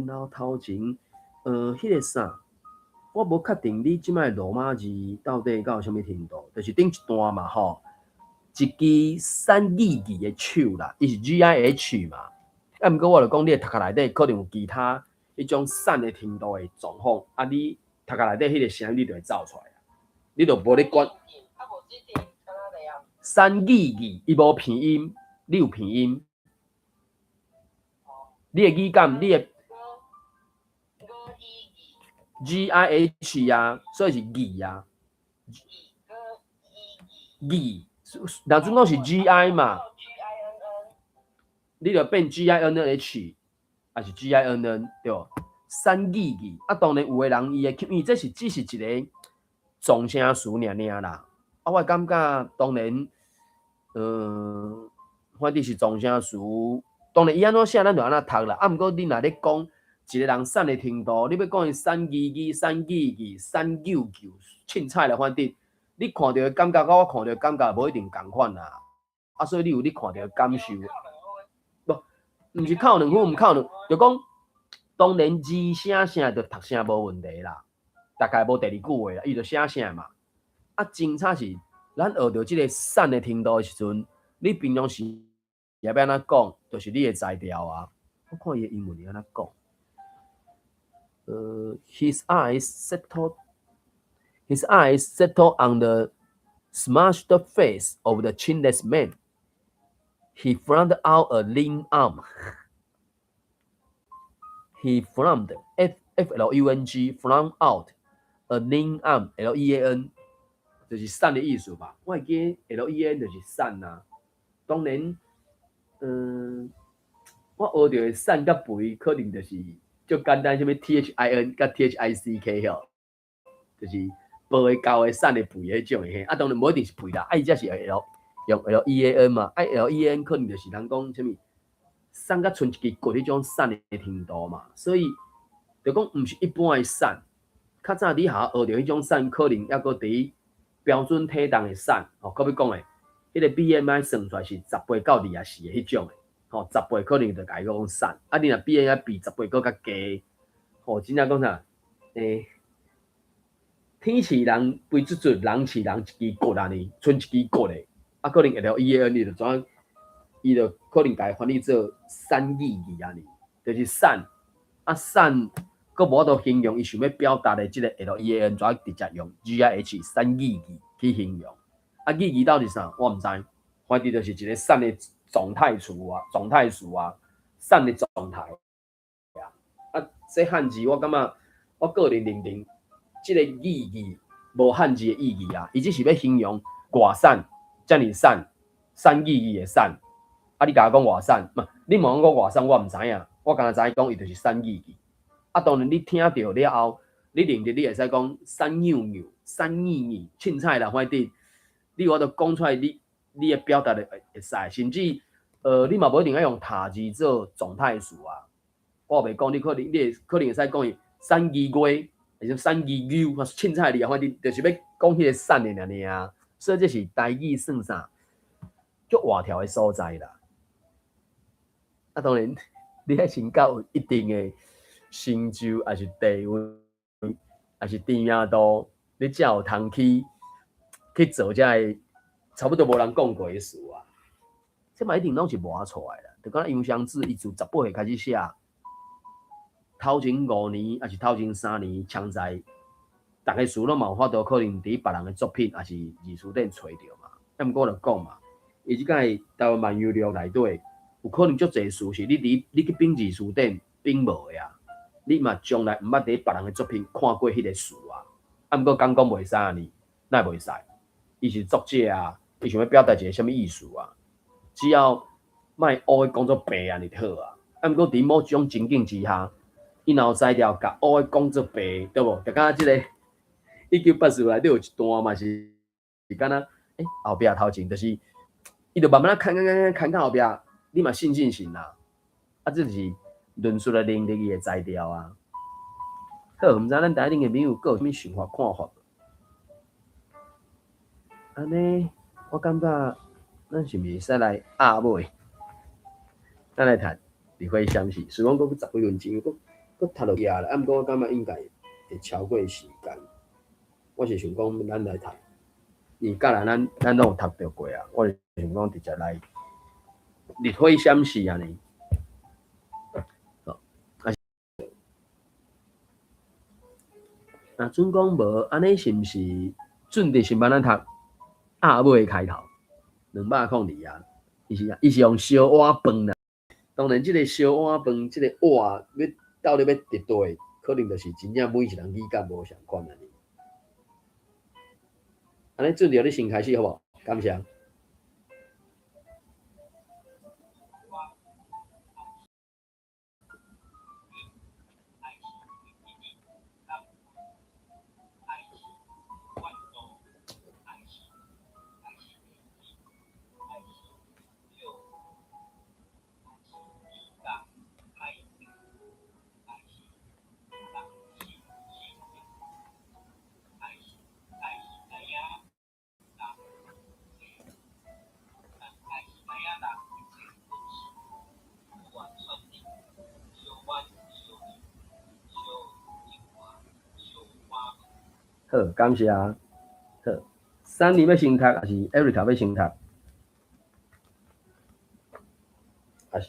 然后头前，迄个啥，我无确定你即摆罗马字到底到什么程度，就是顶一段嘛吼，一支散字字的手啦，伊是 GIH 嘛。啊，毋过我就讲，你的读壳内底可能有其他迄种散的程度的状况，啊，你读壳内底迄个声你就会走出来啊，你就无咧管。散字字伊无片音，你有片音，你的语感，你的 GIH 啊，所以是字啊，字，若阵讲是 GI 嘛，你就变 GINNH， 还是 GINN 对无？散字字啊，当然有的人伊的，因为这是只是一个撞声词尔啦。啊，我感觉当然，反正是撞声词，当然伊安怎写，咱就安怎读啦。啊，毋过你若咧讲一个人散的程度，你要讲伊散字字、散字字、散九九、凊彩啦，反正你看到的感觉，甲我看到的感觉无一定共款啦。啊，所以你有你看到的感受。毋是靠两分，毋靠两，就讲当然字写啥就读啥无问题啦，大概无第二句话啦，伊就写啥嘛。啊，精彩是咱学到即个散的程度的时阵，你平常时也要安怎讲，就是你的才调啊。我看伊的英文是安怎讲。His eyes settled on the smashed face of the chinless man. He flung out a lean arm. He flung, F-L-U-N-G, flung out a lean arm, L-E-A-N, 就是散的意思吧。我会记 L-E-A-N 就是散啊。当然，我学到的散甲肥可能就是就简单，什么 T-H-I-N 甲 T-H-I-C-K 吼，就是肥的高的散的肥迄种的。啊，当然无一定是肥啦，啊，伊则是用 L-E-A-N 嘛，啊 L-E-A-N 可能就是人讲什么散甲剩一支骨迄种散的程度嘛，所以就讲毋是一般的散。较早你下学到迄种散，可能抑佫伫标准体重的散，吼，可要讲诶，迄个 BMI 算出来是18到24的迄种诶，吼，18可能就甲伊讲散，啊，你若 BMI 比18佫较低，吼，真正讲啥？天饲人肥卒卒，人饲人一支骨安尼，剩一支骨诶。啊，可能 L-E-A-N 你就怎，伊就可能家翻译做散字字安尼，就是散啊散，佫无法度形容伊想要表达的即个 L-E-A-N， 怎直接用 G-I-H 散字字去形容。啊，字字到底啥？我毋知，反正就是一个散的状态词啊，散的状态啊。啊，这汉字我感觉，我个人认定，即个字字无汉字的意义啊，伊只是要形容外散。遮尔散，散字字的散，啊！你甲我讲外散，嘛，你问我外散，我毋知影，我敢若知讲伊就是散字字。啊，当然你听到了后，你认得你会使讲散扭扭、散腻腻、凊彩啦，反正你我都讲出来，你的表达的会使，甚至你嘛无一定要用他字做状态词啊。我袂讲，你可能会使讲伊散字龟，或者散字牛，或凊彩哩啊，反正就是要讲迄个散的尔。所以这是台语算啥足活条的所在啦。啊，当然，你还先到有一定的成就，还是地位，还是知名度，你才有通去做这个差不多无人讲过的事啊。这嘛一定拢是磨出来啦。就讲杨湘子，伊自18岁开始写，头前5年还是头前3年，强在。大家书拢嘛有法度可能伫别人的作品，还是艺术店找着嘛。啊，毋过我就讲嘛，伊即个台湾漫游录内底，有可能足侪事是你去编艺术店编无的啊。你嘛从来毋捌伫别人的作品看过迄个事啊。啊，毋过讲袂使安尼，哪会袂使？伊是作者啊，伊想要表达一个什么意思啊？只要莫乌的讲作白安尼就好啊。啊，毋过伫某种情境之下，伊若有才调，甲乌的讲作白，对无？就敢即个。1980内底有一段嘛是敢若后壁头前，就是伊就慢慢看到后壁，你嘛信啦。啊，这就是论述的能力伊的才调啊。好，毋知咱台顶的朋友佫有啥物想法看法？安尼，我感觉咱是毋是会使来压尾？咱来读离火闪是，虽然讲佫10几分钟，佫读落去啊啦。啊，毋过我感觉应该会超过时间。我是想讲，咱来读，因为甲来咱拢有读着过啊。我是想讲直接来离火闪是安尼。准讲无，安尼是毋是准的是帮咱读压尾开头202啊？伊是用小碗饭啦。当然，即个小碗饭，即个碗要到底要伫倒，可能就是真正每一人语感无相款安尼。安尼准着你先开始好无？感谢。好，感谢。好，Sunny要先读，还是 Erica 要先读？还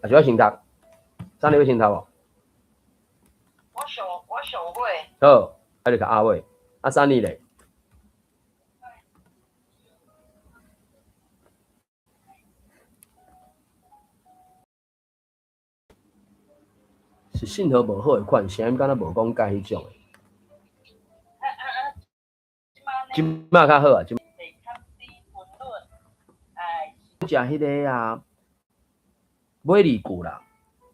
是我先读？Sunny 要先读无？我上尾。好 ，Erica 阿尾，Sunny 咧？是信号无好的款，声音敢若无讲介迄种的。即摆较好啊，食迄个啊，尾字句啦，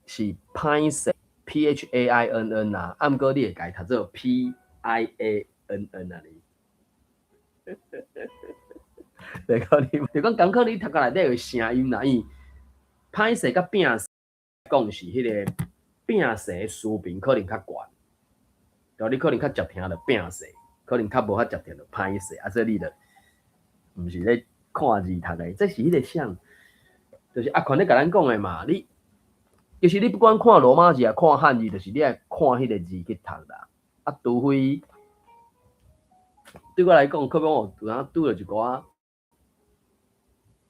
是歹势 ，PHAINN 啦，啊，毋过你会家读做 PIANN 啊你。就讲刚可你读到内底有声音啦，因为歹势甲摒势讲是迄个摒势水平可能较悬，然后你可能较接听着摒势。可能较无较接听着歹势，所以你就毋是咧看字读的，这是迄个像，就是阿权咧甲咱讲的嘛。其实你不管看罗马字啊，看汉字，就是你爱看迄个字去读啦。啊，除非对我来讲，可能我有当拄着一寡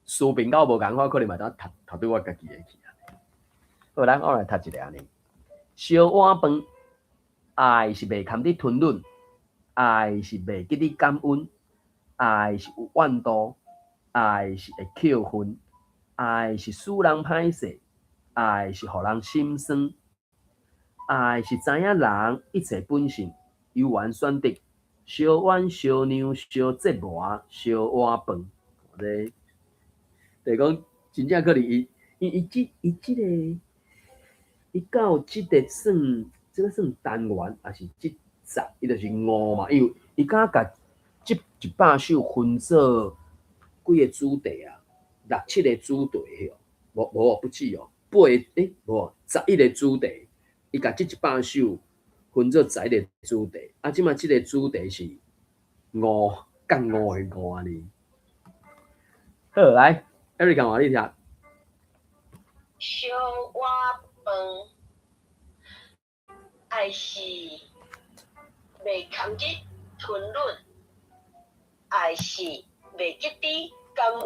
水平到无共款，可能嘛当读对我家己的去啊。好，咱我来读一个安尼。小碗饭，爱是袂堪伫吞忍。爱是袂记你感恩，爱是有怨妒，爱是会扣分，爱是使人歹势，爱是互人心酸，爱是知影人一切本性，有缘选择，小碗小娘小折磨小碗饭。这就是讲真正可能伊到即个算这个算单元，还是即？伊就是5嘛，因为伊敢甲即100首分做几个主题啊，6、7个主题哦，无不止哦，8个无11个主题，伊甲即100首分做11个主题，啊，即马即个主题是5杠5的5呢。好，来 ，Erica 换你听。小碗饭，爱是。袂堪记吞忍，爱是袂记你感恩，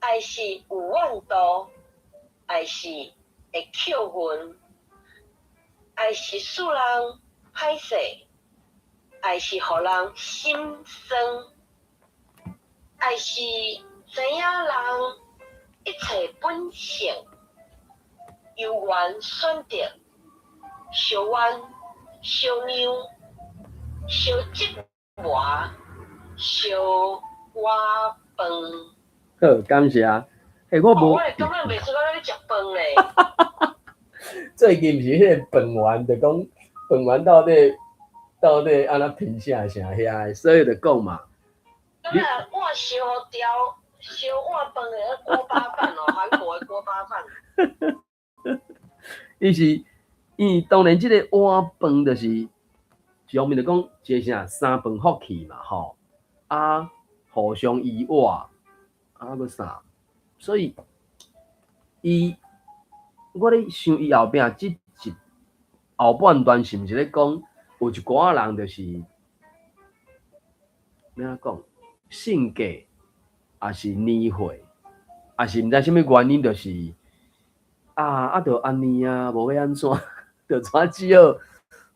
爱是有怨妒，爱是会扣分，爱是使人歹势，爱是互人心酸，爱是知影人一切本性，有缘选择，小碗。小娘，小折磨，小碗饭。好，感谢。我无。我感觉袂出咱咧食饭咧。最近毋是迄个饭圆，就讲饭圆到底安怎拼啥遐，所以就讲嘛。咱碗烧条，烧碗饭的锅巴饭哦，韩国的锅巴饭。伊是。因为当然，即个碗饭就是上面就讲一个啥三饭福气嘛，吼啊，互相依偎，个啥？所以我咧想伊后壁即一后半段是毋是咧讲有一寡人就是怎讲性格，也是年岁，也是毋知啥物原因，就是就安尼啊，无要安怎，就怎只好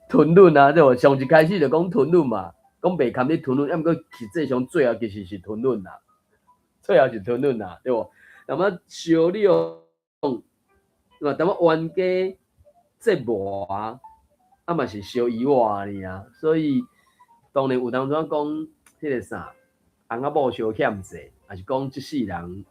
吞忍啊，对无？上一开始就讲吞忍嘛，讲袂堪你吞忍，抑毋过实际上最后其实是吞忍啦，最后是吞忍啦，对无？那么小量，那么冤家折磨嘛是小意外尔，所以当然有当阵讲迄个啥，翁仔某小欠债，还是讲即世人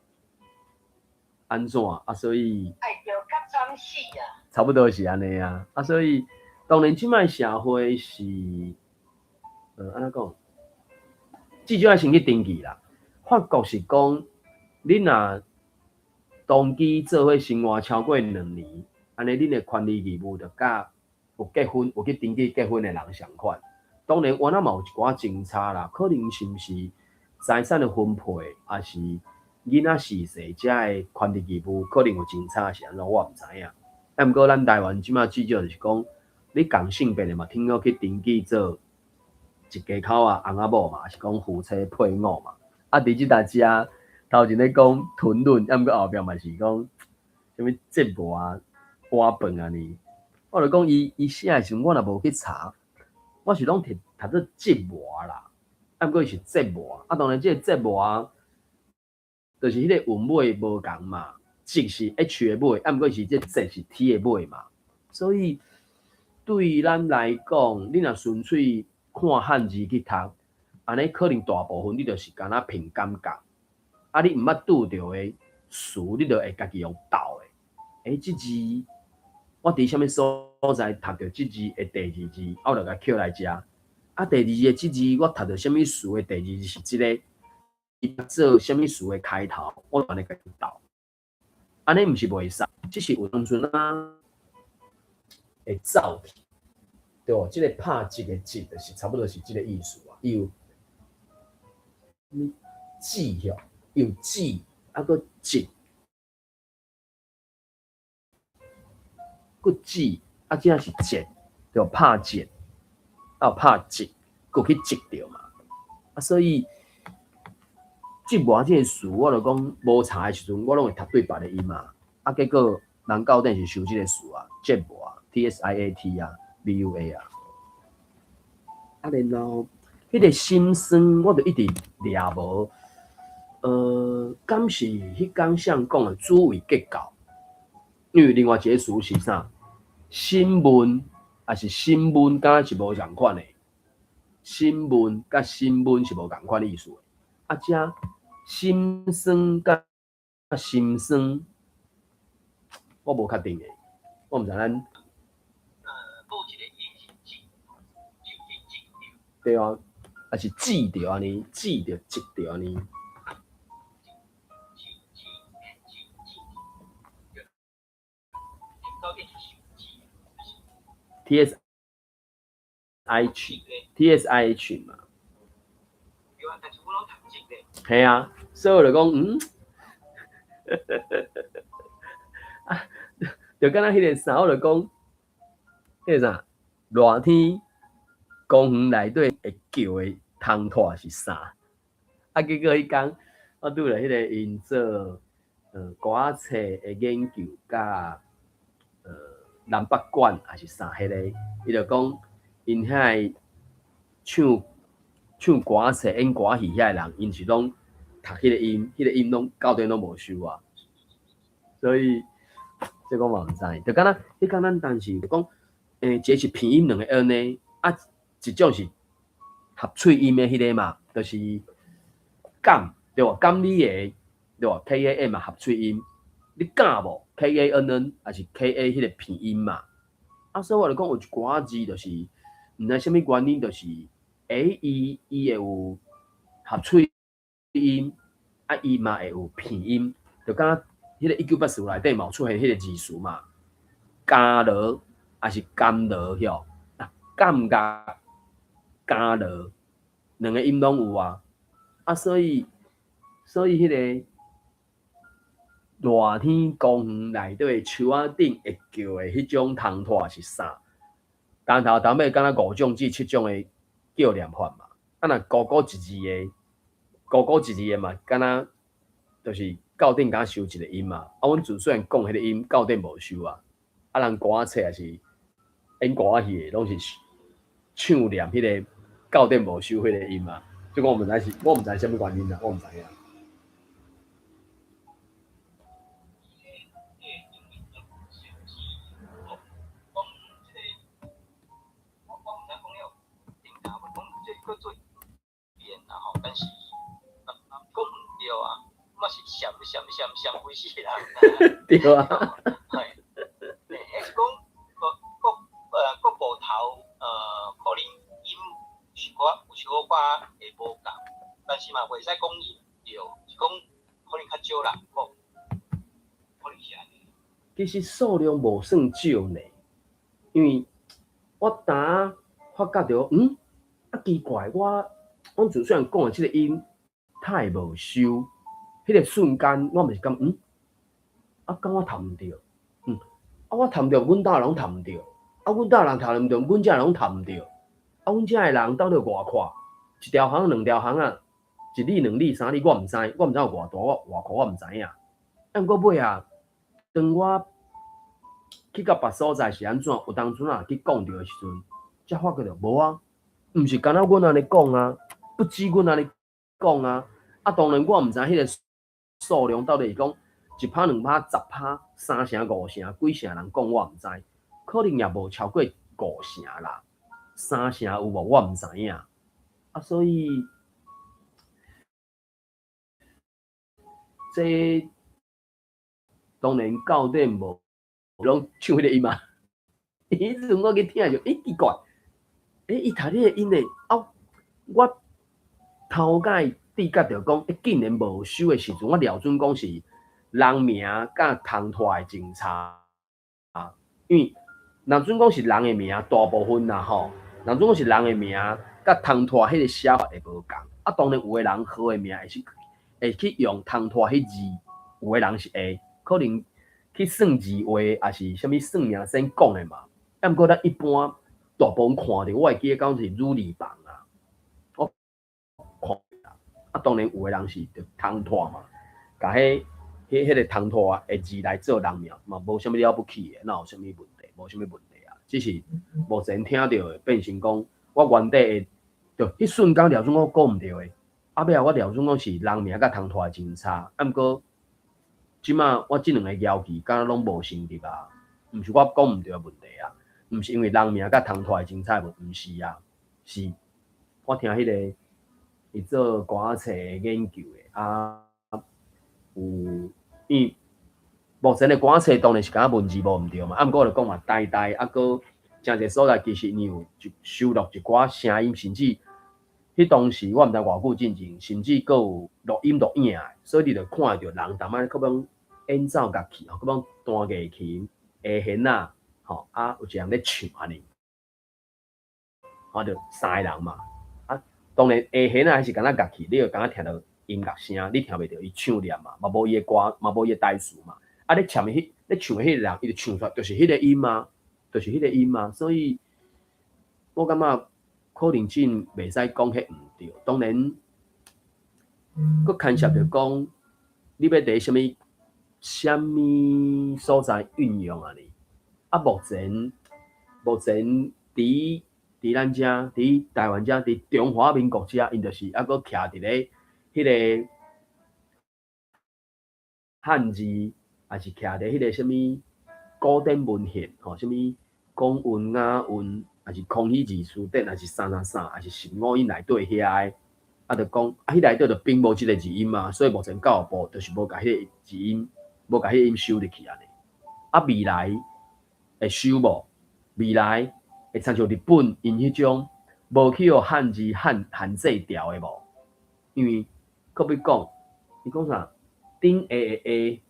安怎所以爱着甲惨死啊！差不多是安尼所以当然即摆社会是安怎讲，至少要先去登记啦。法国是讲，你若同期做伙生活超过2年，安尼恁的权利义务就甲有结婚、有去登记结婚的人相款。当然，我那嘛有一寡争差啦，可能是毋是财产的分配，还是囡仔逝世遮的权利义务，可能有争差是安怎，我毋知影。毋过咱台湾即马至少就是讲，你同性别的嘛，听讲去登记做一家口翁仔某嘛，是讲夫妻配偶嘛。伫即搭遮头前咧讲吞忍，毋过后壁嘛是讲啥物折磨挖饭呢？我就讲伊写的时阵，我若无去查，我是拢读做折磨啦，毋过是折磨当然，即个折磨就是迄个韵尾无共嘛，折是 H 的尾，毋过是即折是 T 的尾嘛，所以对咱来讲，你若纯粹看汉字去读，安尼可能大部分你就是敢若凭感觉，你毋捌拄着的词，你就会家己用斗的。即字我伫啥物所在读着即字的第2字，我就甲捡来食。第2字的即字我读着啥物词的第2字是即个，伊做啥物词的开头，我就安尼家己斗。安尼毋是袂使，只是有当阵会走去，对无？即个拍击的击，就是差不多是即个意思伊有击哟，有击，佫击，佫击，即是击，对无？拍击，有拍击，佫去击着嘛。所以折磨即个词，我就讲无查的时阵，我拢会读对别的音嘛。结果人到底是收即个词折磨TSIAT VUA 然后迄个心酸，我就一直抓无。敢是迄天上讲的主谓结构？因为另外一个词是啥？新闻还是新闻？敢若是无共款的。新闻甲新闻是无共款的意思的。遮心酸甲心酸，我无确定的，我毋知咱。对啊，还是记着安尼，记着记着安尼。TSIH 嘛。系所以我就讲，就敢若迄个啥，我就讲，迄个啥，热天公园内底会叫的汤拖是啥？结果迄天我拄着迄个因做歌仔册的研究，甲南北管还是啥迄个，伊就讲因遐唱歌册、演歌戏遐人，因是拢读迄个音，迄个音拢到底拢无收所以这我嘛毋知。就敢若迄天咱当时就讲，一个是鼻音两个 N 呢，一种是合喙音的迄个嘛，就是感对无？感你的对无 ？KAM 嘛合喙音，你敢无 ？KANN 还是 KA 迄个鼻音嘛？所以我就讲有一寡字就是毋知啥物原因，就是伊会有合喙音，伊嘛会有鼻音，就敢若迄个1980内底嘛有出现迄个字词嘛，加罗还是甘罗哟？感觉加罗两个音拢有所以迄个热天公园内底树仔顶会叫的迄种虫拖是啥？从头到尾敢若5种至7种的叫念法嘛。若高高一字的嘛，敢若就是校顶敢收一个音嘛。阮自细讲迄个音，校顶无收啊。人歌仔册也是演歌仔戏的，拢是唱念迄个校顶无收迄个音嘛。即我毋知啥物原因啦，我毋知影。但是，讲毋对啊，我是闪规世人。对啊。嘿，讲国部头可能音有小可会无共，但是嘛袂使讲伊对，是讲可能较少人讲，可能是安尼。其实数量无算少呢，因为我呾发觉到，奇怪，我自细讲的即个音太无收，迄个瞬间我咪是感敢我读毋着，我读毋着，阮兜人读毋着，阮兜人读毋着，阮遮人拢读毋着，阮遮的人到底偌快，一条行两条行啊，一里两里三里，我毋知有偌大偌快，我毋知影。毋过尾啊，当我去到别所在是安怎，有当阵去讲着的时阵，才发觉着无啊，毋是干那阮安尼讲啊。不止阮安尼讲啊，当然我毋知迄个数量到底是讲1%、2%、10%、3成、5成、几成人讲我毋知，可能也无超过5成啦，3成有无我毋知影。所以这当然校顶无拢唱迄个音嘛。迄阵我去听就奇怪，伊读迄个音咧，我头解知觉着讲，竟然无收的时阵，我了准讲是人名甲虫拖的警察啊。因为若准讲是人的名，大部分啦吼，若准讲是人的名，甲虫拖迄个写法会无共。当然有的人号的名会去用虫拖迄字，有的人是会可能去算字话，也是啥物算命先讲的嘛。毋过咱一般大部分看着，我会记得讲是乳字房啊。当然有的人是着虫拖嘛，甲迄个虫拖的字来做人名，嘛无啥物了不起的，哪有啥物问题？无啥物问题啊。只是目前听到的变成讲，我原底的就迄瞬间了准我讲毋着的，尾我了准讲是人名甲虫拖的真差。毋过即马我即两个要求敢若拢无成立啊，毋是我讲毋着的问题啊，毋是因为人名甲虫拖的真差无，毋是啊，是我听迄个。伊做歌仔册研究的有因为目前的歌仔册当然是敢若文字无毋对嘛，毋过就讲嘛呆，搁真侪所在其实伊有收录一寡声音，甚至迄当时我毋知偌久进前，甚至搁有录影的，所以你就看会着人逐摆搁讲演奏乐器，搁讲弹乐器、下弦啊，有一人咧唱安尼，就3个人嘛。当然，下弦还是敢若乐器，你就敢若听到音乐声，你听袂到伊唱念嘛，嘛无伊的歌，嘛无伊的台词嘛。咧唱的迄个人，伊就唱出来，就是迄个音嘛，就是迄个音嘛。所以，我感觉可能真袂使讲迄毋对。当然，佫牵涉着讲，你要伫啥物所在运用啊？哩目前伫咱遮，伫台湾遮，伫中华民国遮，因就是佫徛伫咧迄个汉字，也是徛伫迄个啥物古典文献吼，啥物公韵、雅韵，也是空虚字词典，也是啥，也是十五音内底遐个，就讲迄内底就并无即个字音嘛，所以目前教育部就是无甲迄个字音，无甲迄个音收入去安尼。未来会收无？未来会参照日本因迄种无去互汉字限制调的无？因为搁要讲，伊讲啥？顶下的下，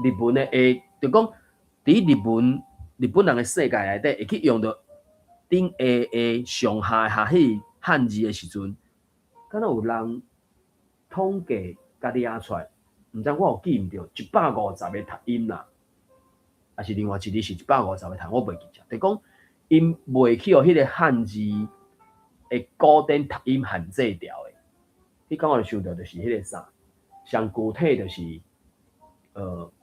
日文的下，就讲伫日本人的世界内底会去用到顶下的上下的汉字的时阵，敢若有人统计甲抓出来，毋知我有记毋着150个读音啦，还是另外一字是150个读，我袂记着。就讲因袂去互迄个汉字的古典读音限制掉的。迄讲我就想到就是迄个啥，上具体就是，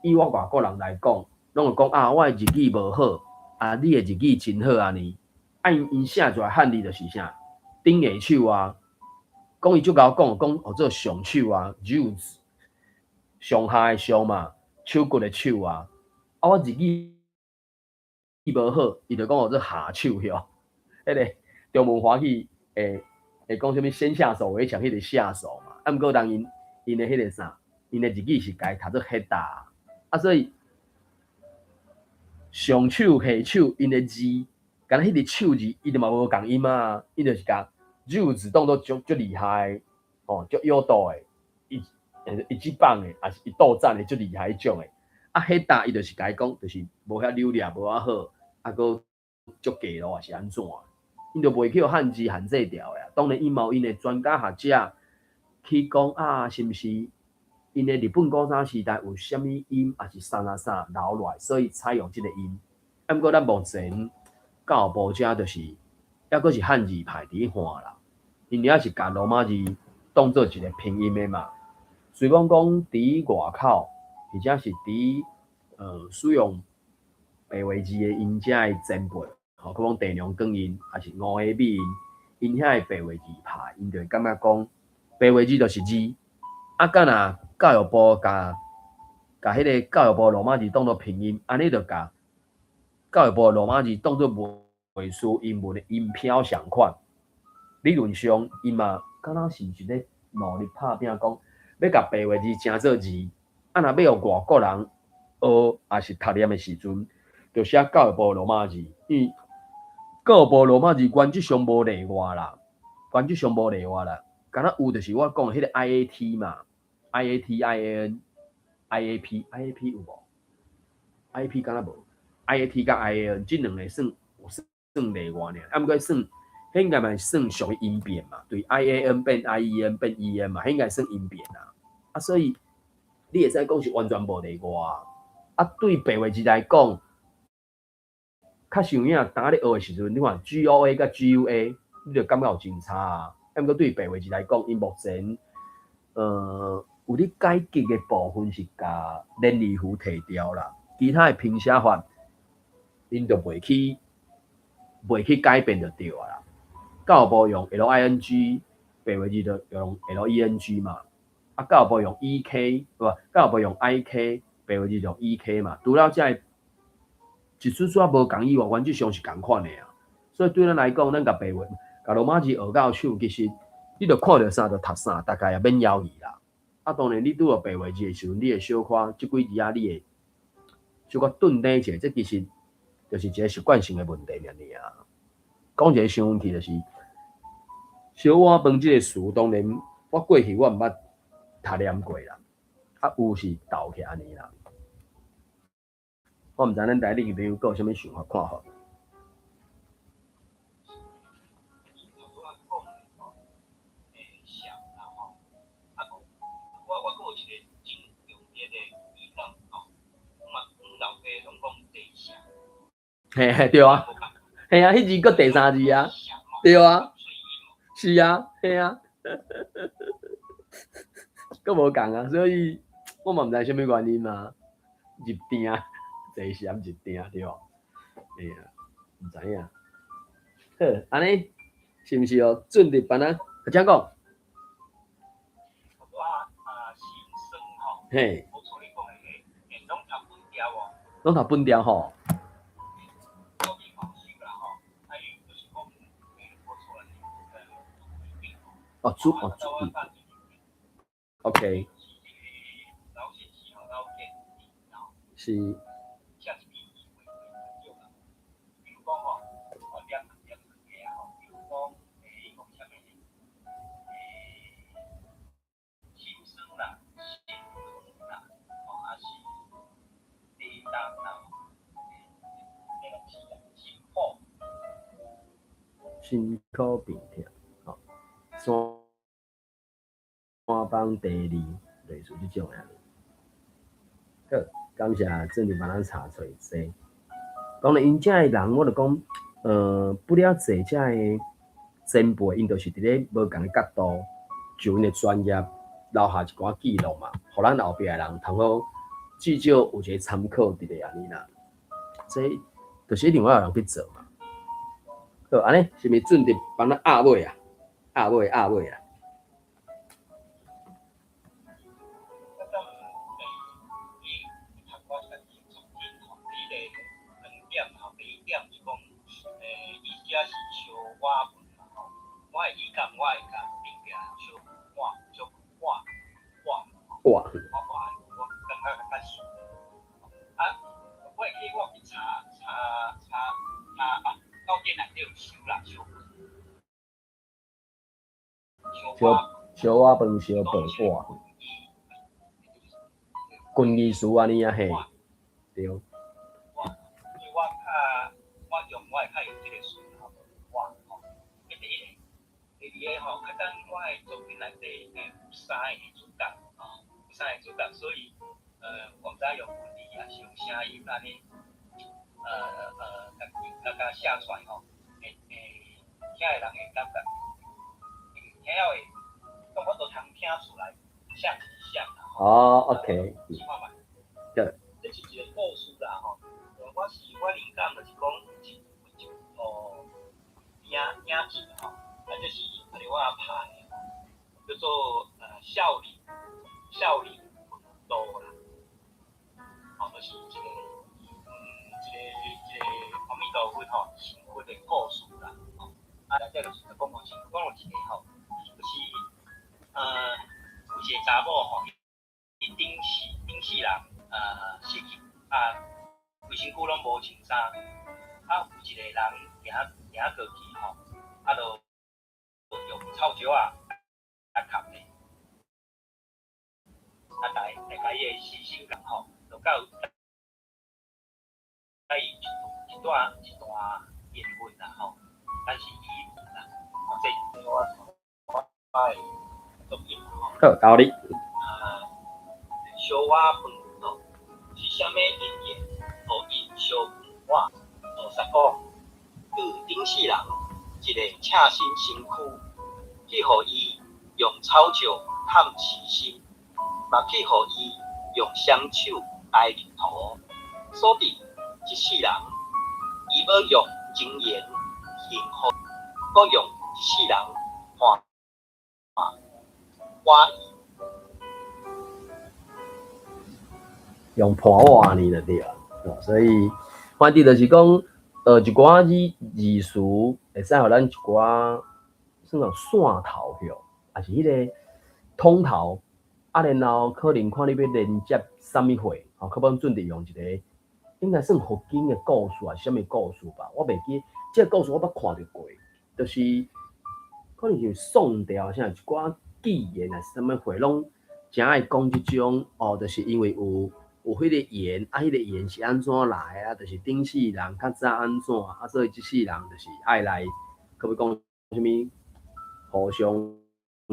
以我外国人来讲，拢会讲啊，我的日语无好，啊，你的日语真好安尼。啊，因写出来汉字就是啥，顶下手啊，讲伊足够讲哦，做上手啊 ，juice， 上下的上嘛，手骨的手啊。啊，我日语无好，伊就讲我做下手哟。迄个中文华语会讲什么先下手为强，迄个下手嘛。啊，毋过人因的迄个啥，因的日语是该读做黑打啊，所以上手下手因的字，敢若迄个手字，伊就嘛无共音啊，伊就是甲肉字当做足厉害哦，足有道的，一级棒的，还是一斗战的，足厉害迄种的。啊，黑打伊就是甲伊讲，就是无遐流利，无遐好，啊，佫足假咯，还是安怎？因就袂去互汉字限制掉的。当然，因嘛有因的专家学者去讲啊，是毋是因的日本古早时代有啥物音，还是啥留落来，所以采用即个音。啊，毋过咱目前教育部遮就是抑佫是汉字排伫换啦，因也是甲罗马字当做一个拼音的嘛。虽讲伫外口，或者是伫使用白话字的因遮的前辈。吼，佮讲地量更音，还是五个米音，因遐个白话字拍，因就会感觉讲白话字就是字。啊，敢若教育部甲迄个教育部罗马字当作拼音，安尼就甲教育部罗马字当作文书英文的音标相款。理论上，因嘛敢若是咧努力拍拼讲，要甲白话字正做字。啊，若要互外国人学，还是读念的时阵，就写教育部罗马字，因为教育部罗马字原则上无例外啦，原则上无例外啦。敢若有就是我讲迄个 IAT 嘛 ，IAT、IAN、IAP 有无 ？IAP 敢若无 ，IAT 甲 IAN 即两个算例外尔，啊，毋过算，迄应该嘛算属于音变嘛，对 IAN 变 IEN 变 EN 嘛，迄应该算音变啦。啊，所以你会使讲是完全无例外。啊，对白话字来讲。较像影，当你学的时阵，你看 GOA 甲 GUA， 你就感觉有真差啊。啊，毋过对白话字来讲，因目前有咧改革的部分是甲连字符摕掉啦，其他的拼写法，因就袂去改变就对啊啦。教育部用 LING， 白话字就用 LENG 嘛。啊，教育部用 EK， 不，教育部用 IK， 白话字就用 EK 嘛。除了这一撮撮无共以外，原则上是共款的啊。所以对咱来讲，咱甲白话、甲罗马字学到手，其实你著看到啥就读啥，大概也免犹豫啦。啊，当然你拄到白话字的时阵，你会小可即几字啊，你会小可顿底者，这其实就是一个习惯性的问题尔尔。讲一个想问题就是，小碗饭即个词，当然我过去我毋捌读念过啦，啊有是斗起安尼啦。我毋知咱台另朋友有啥物想法看法。嘿，对啊，嘿啊，迄字搁第三字啊，对啊，是啊，嘿啊，搁无共啊，所以我嘛毋知啥物原因啊，入定坐时入定对无？嘿啊，毋知影。好，安尼是毋是哦？准入班啊？怎讲？嘿，拢读本条吼。哦，OK， 是。身躯病痛，吼，邦第二，类似这种样。好，感谢郑丽帮咱查出这。讲了因遮的人，我就讲，不了解遮的前辈，因就是伫咧无共的角度，就因的专业留下一寡记录嘛，互咱后壁的人通好至少有一个参考伫咧安尼啦。这就是另外有人去做嘛。好，安尼是毋是准备帮咱压尾啊？压尾啊！哇！小碗饭、小白哇，军艺术安尼啊嘿，对。我用我较用即个词吼，我吼，第二个吼，较等我的作品内底有三个主角吼，所以我毋知用文字也是用声音安尼，甲写出来吼，听的人会感觉，听了会，讲我都通听出来，像是像啦。哦 ，OK。对。这是一个故事啦吼，我灵感就是讲影集吼，就是我拍的叫做少林道啦，吼，就是一个阿弥陀佛吼，成佛的故事啦，吼，内底就是讲有一个吼，就是有一个查某吼，伊顶世人失去规身躯拢无穿衫，有一个人行过去吼，就用草石砍的，大家伊的死心人吼，就到一段言论啦吼，但是伊啦，这我作品吼。好，道理。小碗饭吼，是啥物因缘？互因小碗实讲，对顶世人一个赤心身躯，去互伊用草石探刺心，嘛去互伊用双手来入土，所以一世人，伊要用精言幸福，搁用一世人换我伊。用破话呢就对啊，所以反正就是讲，一寡字词会使互咱一寡算讲线头哟，也是迄个通头，然后可能看你要连接啥物货，可能准备用一个应该算佛经的故事啊，是啥物故事吧？我袂记，这个故事我捌看到过，就是可能是宋朝啥一寡纪言啊，啥物货拢真爱讲即种就是因为有迄个言，迄个言是安怎来啊？就是顶世人较早安怎所以即世人就是爱来，可要讲啥物互相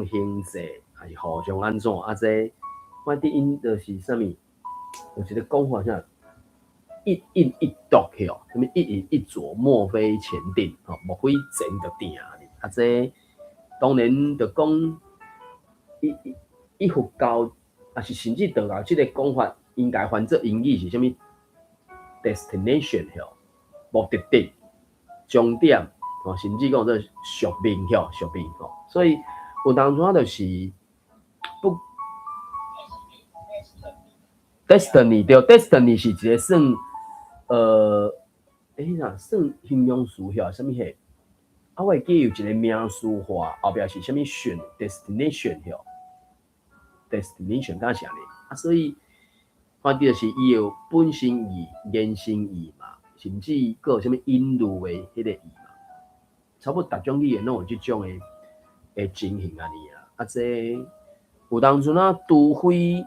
行济，还是互相安怎这反正因就是啥物，有一个讲法啥，一印一读吼，啥物一饮一啄，莫非前定，莫非前就定哩。这当然就讲一佛教，也是甚至道教即个讲法。应该翻做英语是啥物 ？destination 吼，目的地、终点，甚至讲做宿命吼，所以有当初就是不 destiny 对 ，destiny 是一个算算形容词吼，啥物嘿？我会记有一个名词化，后壁是啥物选 destination 吼 ，destination 敢是安尼所以。反正就是伊有本身义、言心义嘛，甚至佫有啥物引路的迄个义嘛，差不多逐种语言拢有即种的情形安尼啊。这有当阵除非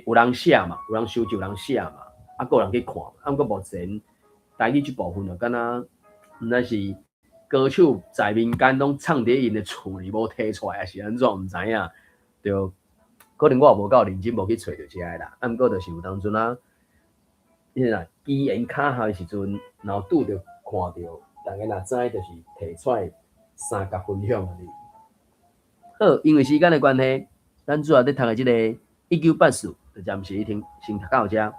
有人写嘛，有人收集，有人写嘛，佫有人去看嘛。毋过目前台语即部分就敢若毋知是歌手在民间拢唱伫因的厝里无摕出来，还是安怎毋知影。就可能我也无够认真，无去找着遮个啦。毋过就是有当阵啊，迄个机缘巧合的时阵，然后拄着看着，大家若知就是提出来三角分享安尼。好，因为时间的关系，咱主要咧读的即个1984就暂时先读到遮。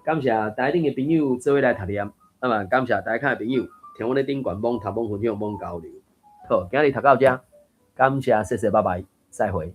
感谢台顶的朋友做伙来读念，嘛感谢台下的朋友听我咧顶官网读网分享网交流。好，今日读到遮，感谢，谢谢，拜拜，再会。